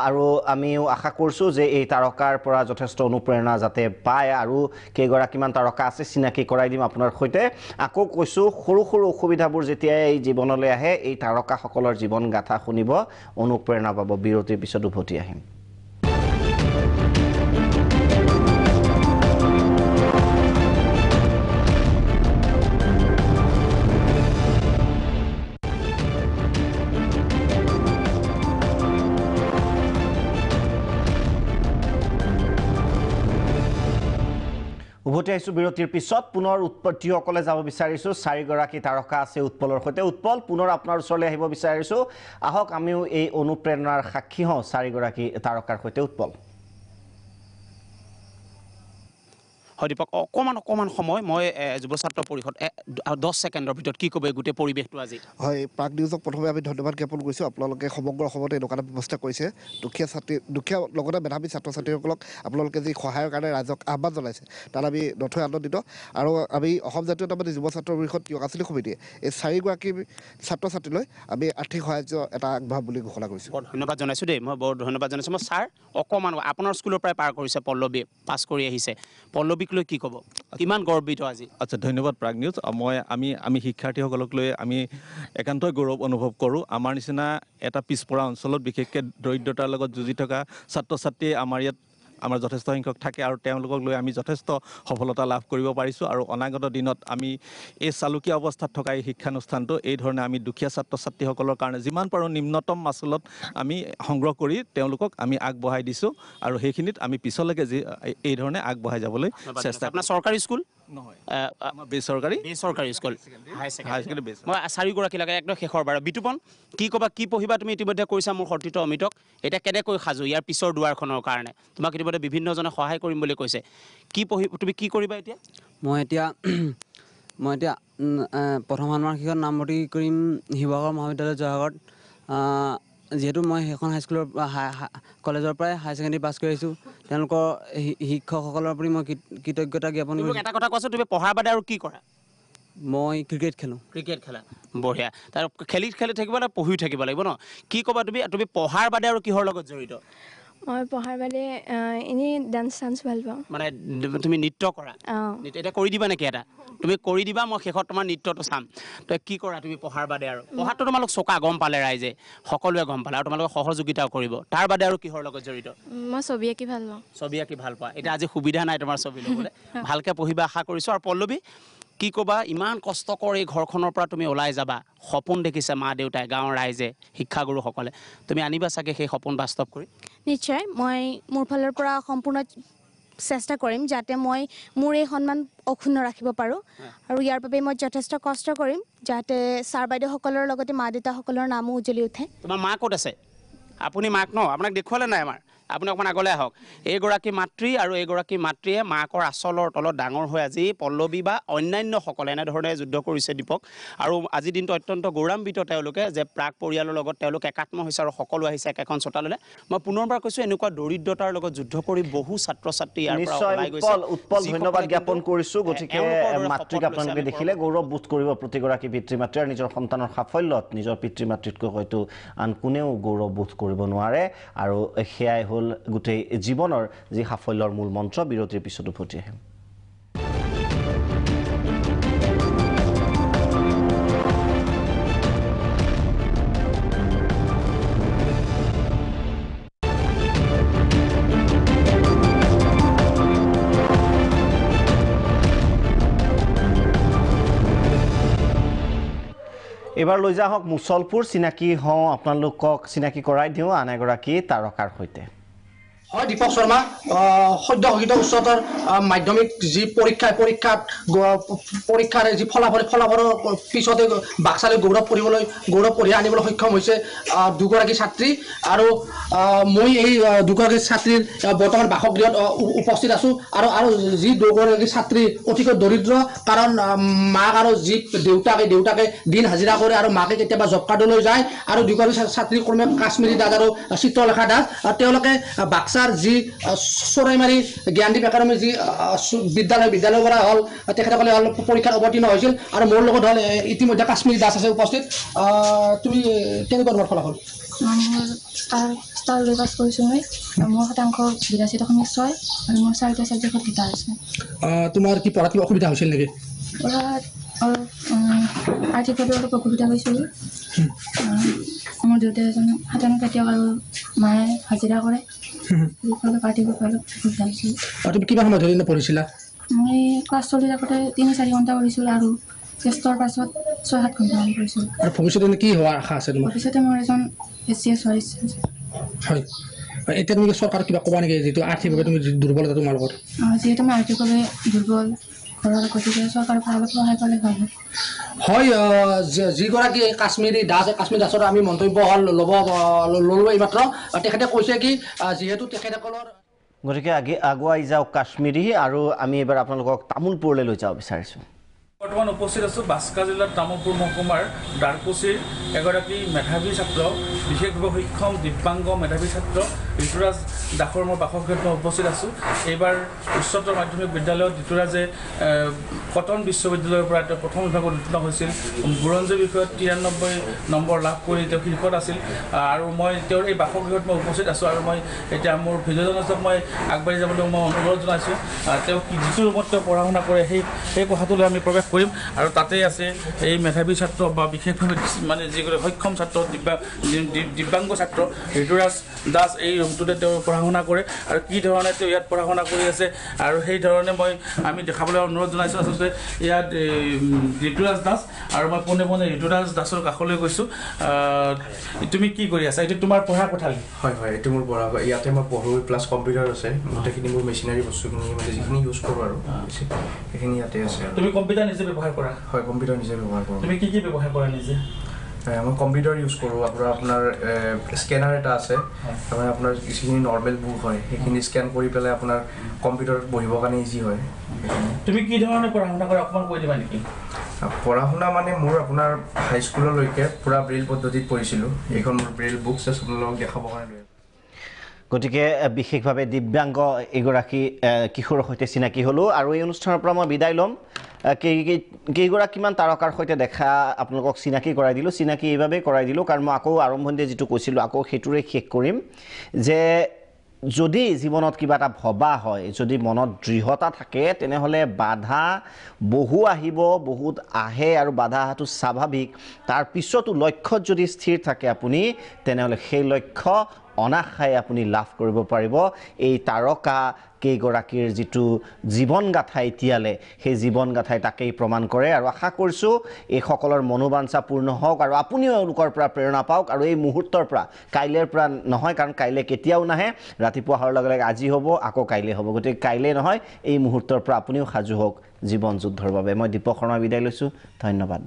আৰু আমিও আশা কৰিছোঁ যে এই তাৰকাৰ পৰা যথেষ্ট অনুপ্ৰেৰণা যাতে পায় আৰু কেইগৰাকী কেইগৰাকীমান তাৰকা আছে চিনাকি কৰাই দিম আপোনাৰ সৈতে আকৌ কৈছোঁ সৰু সৰু অসুবিধাবোৰ যেতিয়া এই জীৱনলৈ আহে এই তাৰকাসকলৰ জীৱন গাথা শুনিব অনুপ্ৰেৰণা পাব বিৰতিৰ পিছত উভতি আহিম উভতি আহিছোঁ বিৰতিৰ পিছত পুনৰ উৎপত্তিসকলে যাব বিচাৰিছোঁ 4 গৰাকী তাৰকা আছে উৎপলৰ সৈতে উৎপল পুনৰ আপোনাৰ ওচৰলৈ আহিব বিচাৰিছোঁ আহক আমিও এই অনুপ্ৰেৰণাৰ সাক্ষী হওঁ 4 গৰাকী তাৰকাৰ সৈতে উৎপল হয় দীপক অকমান সময় মই যুৱ ছাত্ৰ পৰিষদ 10 ছেকেণ্ডৰ ভিতৰত কি ক'ব গোটেই পৰিৱেশটো আজি হয় প্ৰাগ নিউজক প্ৰথমে আমি ধন্যবাদ জ্ঞাপন কৰিছোঁ আপোনালোকে সমগ্ৰ অসমতে এনেকুৱা এটা ব্যৱস্থা কৰিছে দুখীয়া লগতে মেধাৱী ছাত্ৰ ছাত্ৰীসকলক আপোনালোকে যি সহায়ৰ কাৰণে ৰাইজক আহ্বান জনাইছে তাত আমি নথৈ আনন্দিত আৰু আমি অসম জাতীয়তাবাদী যুৱ ছাত্ৰ পৰিষদ য়োগা আঁচনি সমিতিয়ে এই 4 গৰাকী ছাত্ৰ ছাত্ৰীলৈ আমি আৰ্থিক সাহায্য এটা আগবঢ়াম বুলি ঘোষণা কৰিছোঁ বৰ ধন্যবাদ জনাইছোঁ দেই মই বৰ ধন্যবাদ জনাইছোঁ মই ছাৰ অকমান আপোনাৰ স্কুলৰ পৰাই পাৰ কৰিছে পল্লৱী পাছ কৰি আহিছে পল্লৱীক লৈ কি ক'ব কিমান গৰ্বিত আজি আচ্ছা ধন্যবাদ প্ৰাগ নিউজ আমি শিক্ষাৰ্থীসকলক লৈ আমি একান্তই গৌৰৱ অনুভৱ কৰোঁ আমাৰ নিচিনা এটা পিছপৰা অঞ্চলত বিশেষকৈ দৰিদ্ৰতাৰ লগত যুঁজি থকা ছাত্ৰ ছাত্ৰীয়ে আমাৰ যথেষ্ট সংখ্যক থাকে আৰু তেওঁলোকক লৈ আমি যথেষ্ট সফলতা লাভ কৰিব পাৰিছোঁ আৰু অনাগত দিনত আমি এই চালুকীয়া অৱস্থাত থকা এই শিক্ষানুষ্ঠানটো এই ধৰণে আমি দুখীয়া ছাত্ৰ ছাত্ৰীসকলৰ কাৰণে যিমান পাৰোঁ নিম্নতম মাচুলত আমি সংগ্ৰহ কৰি তেওঁলোকক আমি আগবঢ়াই দিছোঁ আৰু সেইখিনিত আমি পিছলৈকে এই ধৰণে আগবঢ়াই যাবলৈ চেষ্টা আপোনাৰ চৰকাৰী স্কুল নহয় বেচৰকাৰী স্কুল মই 4 গৰাকী লাগে একদম শেষৰ বাৰ বিতুপন কি ক'বা কি পঢ়িবা তুমি ইতিমধ্যে কৈছা মোৰ সতীৰ্থ অমিতক এতিয়া কেনেকৈ সাজু ইয়াৰ পিছৰ দুৱাৰখনৰ কাৰণে তোমাক ইতিমধ্যে বিভিন্নজনে সহায় কৰিম বুলি কৈছে কি পঢ়ি তুমি কি কৰিবা এতিয়া মই এতিয়া প্ৰথম ষাণ্মাসিকত নামভৰ্তি কৰিম শিৱসাগৰ মহাবিদ্যালয় জয়সাগৰত যিহেতু মই সেইখন হাইস্কুলৰ কলেজৰ পৰাই হাই ছেকেণ্ডেৰী পাছ কৰি আহিছোঁ তেওঁলোকৰ শিক্ষকসকলৰ প্ৰতি মই কৃতজ্ঞতা জ্ঞাপন কৰিছোঁ এটা কথা কোৱাচোন তুমি পঢ়াৰ বাদে আৰু কি কৰা মই ক্ৰিকেট খেলোঁ ক্ৰিকেট খেলা বঢ়িয়া তাৰ খেলি থাকিব না পঢ়িও থাকিব লাগিব ন কি ক'বা তুমি পঢ়াৰ বাদে আৰু কিহৰ লগত জড়িত মই পঢ়াৰ বাদে এনেই ডান্স ভাল পাওঁ মানে তুমি নৃত্য কৰা এতিয়া কৰি দিবা নেকি এটা তুমি কৰি দিবা মই শেষত তোমাৰ নৃত্যটো চাম তই কি কৰা তুমি পঢ়াৰ বাদে আৰু পঢ়াটো তোমালোক চকা গম পালে ৰাইজে সকলোৱে গম পালে আৰু তোমালোকে সহযোগিতাও কৰিব তাৰ বাদে আৰু কিহৰ লগত জড়িত মই ছবি আঁকি ভাল পাওঁ এতিয়া আজি সুবিধা নাই তোমাৰ ছবি ল'বলৈ ভালকৈ পঢ়িবা আশা কৰিছোঁ আৰু পল্লৱী কি ক'বা ইমান কষ্ট কৰি ঘৰখনৰ পৰা তুমি ওলাই যাবা সপোন দেখিছে মা দেউতাই গাঁৱৰ ৰাইজে শিক্ষাগুৰুসকলে তুমি আনিবা চাগে সেই সপোন বাস্তৱ কৰি নিশ্চয় মই মোৰ ফালৰ পৰা সম্পূৰ্ণ চেষ্টা কৰিম যাতে মই মোৰ এই সন্মান অক্ষুণ্ণ ৰাখিব পাৰোঁ আৰু ইয়াৰ বাবে মই যথেষ্ট কষ্ট কৰিম যাতে ছাৰ বাইদেউসকলৰ লগতে মা দেউতাসকলৰ নামো উজ্জ্বলি উঠে তোমাৰ মা ক'ত আছে আপুনি মাক ন আপোনাক দেখুৱালে নাই আমাৰ আপুনি অকণমান আগলৈ আহক এইগৰাকী মাতৃ আৰু এইগৰাকী মাতৃয়ে মাকৰ আচলৰ তলত ডাঙৰ হৈ আজি পল্লৱী বা অন্যান্যসকলে এনেধৰণে যুদ্ধ কৰিছে দীপক আৰু আজিৰ দিনটো অত্যন্ত গৌৰৱান্বিত তেওঁলোকে যে প্ৰাক পৰিয়ালৰ লগত তেওঁলোক একাত্ম হৈছে আৰু সকলো আহিছে একেখন চোতাললৈ মই পুনৰবাৰ কৈছোঁ এনেকুৱা দৰিদ্ৰতাৰ লগত যুদ্ধ কৰি বহু ছাত্ৰ ছাত্ৰী ইয়াৰ পৰা ওলাই গৈছে উৎপল ধন্যবাদ জ্ঞাপন কৰিছোঁ গতিকে মাতৃক আপোনালোকে দেখিলে গৌৰৱ বোধ কৰিব প্ৰতিগৰাকী পিতৃ মাতৃ আৰু নিজৰ সন্তানৰ সাফল্যত নিজৰ পিতৃ মাতৃতকৈ হয়তো আন কোনেও গৌৰৱ বোধ কৰিব নোৱাৰে আৰু সেয়াই হ'ল গোটেই জীৱনৰ যি সাফল্যৰ মূল মন্ত্ৰ বিৰতিৰ পিছত উভতি আহিম এবাৰ লৈ যা হওক মুছলপুৰ চিনাকি হওঁ আপোনালোকক চিনাকি কৰাই দিওঁ আন এগৰাকী তাৰকাৰ সৈতে হয় দীপক শৰ্মা সদ্য ঘোষিত উচ্চতৰ মাধ্যমিক যি পৰীক্ষাৰ যি ফলাফলৰ পিছতে বাক্সালৈ গৌৰৱ কঢ়িয়াই আনিবলৈ সক্ষম হৈছে দুগৰাকী ছাত্ৰী আৰু মই এই দুগৰাকী ছাত্ৰীৰ বৰ্তমান বাসগৃহত উপস্থিত আছোঁ আৰু যি দুগৰাকী ছাত্ৰী অতিকৈ দৰিদ্ৰ কাৰণ মাক আৰু যি দেউতাকে দিন হাজিৰা কৰে আৰু মাকে কেতিয়াবা জব কাৰ্ডলৈ যায় আৰু দুগৰাকী ছাত্ৰী ক্ৰমে কাশ্মীৰী দাস আৰু চিত্ৰলেখা দাস তেওঁলোকে বাক্সা ছাৰ যি চৰাইমাৰী জ্ঞানদীপ একাডেমী যি বিদ্যালয়ৰ পৰা হ'ল তেখেতসকলে হ'ল পৰীক্ষাত অৱতীৰ্ণ হৈছিল আৰু মোৰ লগত হ'ল ইতিমধ্যে কাশ্মীৰী দাস আছে উপস্থিত তুমি কেনেকুৱা ধৰণৰ ফলাফল ষ্টাৰ লৈ পাছ কৰিছোঁ মই মোৰ শতাংশ 82.6 আৰু মোৰ 4টা ছাবজেক্টত গীতা আছে তোমাৰ কি পঢ়াত কিবা অসুবিধা হৈছিল নেকি পঢ়াত অলপ আৰ্থিকভাৱে অলপ অসুবিধা হৈছিলোঁ মোৰ দেউতাই এজন সাধাৰণ খেতিয়ক আৰু মায়ে হাজিৰা কৰে অলপ আৰ্থিকভাৱে অলপ অসুবিধা হৈছিল তুমি কিমান সময় ধৰি পঢ়িছিলা মই ক্লাছ চলি থাকোঁতে 3-4 ঘণ্টা পঢ়িছিলোঁ আৰু টেষ্টৰ পাছত 6-7 ঘণ্টা পঢ়িছিলোঁ আৰু ভৱিষ্যতে কি হোৱাৰ আশা আছে তোমাৰ ভৱিষ্যতে মোৰ এজন SCS হোৱাৰ ইচ্ছা আছে হয় এতিয়া তুমি চৰকাৰক কিবা ক'বা নেকি যিটো আৰ্থিকভাৱে তুমি দুৰ্বলতা তোমাৰ লগত যিহেতু মই আৰ্থিকভাৱে দুৰ্বল ঘৰৰ গতিকে চৰকাৰৰ পৰা অলপ সহায় পালে ভাল হয় যিগৰাকী কাশ্মীৰী দাসৰ আমি মন্তব্য ল'লোঁ এইমাত্ৰ তেখেতে কৈছে কি যিহেতু তেখেতসকলৰ গতিকে আগুৱাই যাওক কাশ্মীৰী আৰু আমি এবাৰ আপোনালোকক তামোলপুৰলৈ লৈ যাব বিচাৰিছোঁ বৰ্তমান উপস্থিত আছোঁ বাস্কা জিলাৰ তামোলপুৰ মহকুমাৰ দ্বাৰকুছিৰ এগৰাকী মেধাৱী ছাত্ৰ বিশেষভাৱে সক্ষম দিব্যাংগ মেধাৱী ছাত্ৰ ঋতুৰাজ দাসৰ মোৰ বাসগৃহত মই উপস্থিত আছোঁ এইবাৰ উচ্চতৰ মাধ্যমিক বিদ্যালয়ত ঋতুৰাজে কটন বিশ্ববিদ্যালয়ৰ পৰা তেওঁ প্ৰথম বিভাগত উত্তীৰ্ণ হৈছিল বুৰঞ্জী বিষয়ত 93 নম্বৰ লাভ কৰি তেওঁ শীৰ্ষত আছিল আৰু মই তেওঁৰ এই বাসগৃহত মই উপস্থিত আছোঁ আৰু মই এতিয়া মোৰ ভিডিঅ'জনক মই আগবাঢ়ি যাবলৈ মই অনুৰোধ জনাইছোঁ তেওঁ যিটো ৰুমত তেওঁ পঢ়া শুনা কৰে সেই কোঠাটোলৈ আমি প্ৰৱেশ কৰিম আৰু তাতে আছে এই মেধাৱী ছাত্ৰ বা বিশেষভাৱে মানে যিগৰাকী সক্ষম ছাত্ৰ দিব্যাংগ ছাত্ৰ ঋতুৰাজ দাস এই ৰুমটোতে তেওঁ পঢ়া শুনা কৰে আৰু কি ধৰণে তেওঁ ইয়াত পঢ়া শুনা কৰি আছে আৰু সেই ধৰণে আমি দেখাবলৈ অনুৰোধ জনাইছোঁ আচলতে ইয়াত ঋতুৰাজ দাস আৰু মই পোনে পোনে ঋতুৰাজ দাসৰ কাষলৈ গৈছোঁ তুমি কি কৰি আছা এইটো তোমাৰ পঢ়া কোঠালি হয় এইটো মোৰ পঢ়া ইয়াতে মই পঢ়োঁ প্লাছ কম্পিউটাৰ আছে গোটেইখিনি মোৰ মেচিনাৰী বস্তুখিনি মানে যিখিনি ইউজ কৰোঁ আৰু সেইখিনি ইয়াতে আছে তুমি কম্পিউটাৰ নিজে ব্যৱহাৰ কৰা হয় কম্পিউটাৰ নিজে ব্যৱহাৰ কৰোঁ তুমি কি ব্যৱহাৰ কৰা নিজে মই কম্পিউটাৰ ইউজ কৰোঁ আপোনাৰ স্কেনাৰ এটা আছে তাৰমানে আপোনাৰ যিখিনি নৰ্মেল বুক হয় সেইখিনি স্কেন কৰি পেলাই আপোনাৰ কম্পিউটাৰত বহিবৰ কাৰণে ইজি হয় তুমি কি ধৰণে পঢ়া শুনা কৰা অকণমান কৈ দিবা নেকি পঢ়া শুনা মানে মোৰ আপোনাৰ হাইস্কুললৈকে পূৰা ব্ৰেইল পদ্ধতিত পঢ়িছিলোঁ এইখন মোৰ ব্ৰেইল বুকছ আপোনালোকক দেখাবৰ কাৰণে গতিকে বিশেষভাৱে দিব্যাংগ এগৰাকী কিশোৰৰ সৈতে চিনাকি হ'লোঁ আৰু এই অনুষ্ঠানৰ পৰা মই বিদায় ল'ম কেইগৰাকীমান তাৰকাৰ সৈতে দেখা আপোনালোকক চিনাকি কৰাই দিলোঁ চিনাকি এইবাবেই কৰাই দিলোঁ কাৰণ মই আকৌ আৰম্ভণিতে যিটো কৈছিলোঁ আকৌ সেইটোৰে শেষ কৰিম যে যদি জীৱনত কিবা এটা ভবা হয় যদি মনত দৃঢ়তা থাকে তেনেহ'লে বাধা বহু আহিব বহুত আহে আৰু বাধা অহাটো স্বাভাৱিক তাৰ পিছতো লক্ষ্যত যদি স্থিৰ থাকে আপুনি তেনেহ'লে সেই লক্ষ্য অনাশাই আপুনি লাভ কৰিব পাৰিব এই তাৰকা কেইগৰাকীৰ যিটো জীৱনগাথা এতিয়ালে সেই জীৱনগাথাই তাকেই প্ৰমাণ কৰে আৰু আশা কৰিছোঁ এই সকলৰ মনোবাঞ্ছা পূৰ্ণ হওক আৰু আপুনিও এওঁলোকৰ পৰা প্ৰেৰণা পাওক আৰু এই মুহূৰ্তৰ পৰা কাইলৈৰ পৰা নহয় কাৰণ কাইলৈ কেতিয়াও নাহে ৰাতিপুৱা হোৱাৰ লগে লগে আজি হ'ব আকৌ কাইলৈ হ'ব গতিকে কাইলৈ নহয় এই মুহূৰ্তৰ পৰা আপুনিও সাজু হওক জীৱন যুদ্ধৰ বাবে মই দীপক শৰ্মা বিদায় লৈছোঁ ধন্যবাদ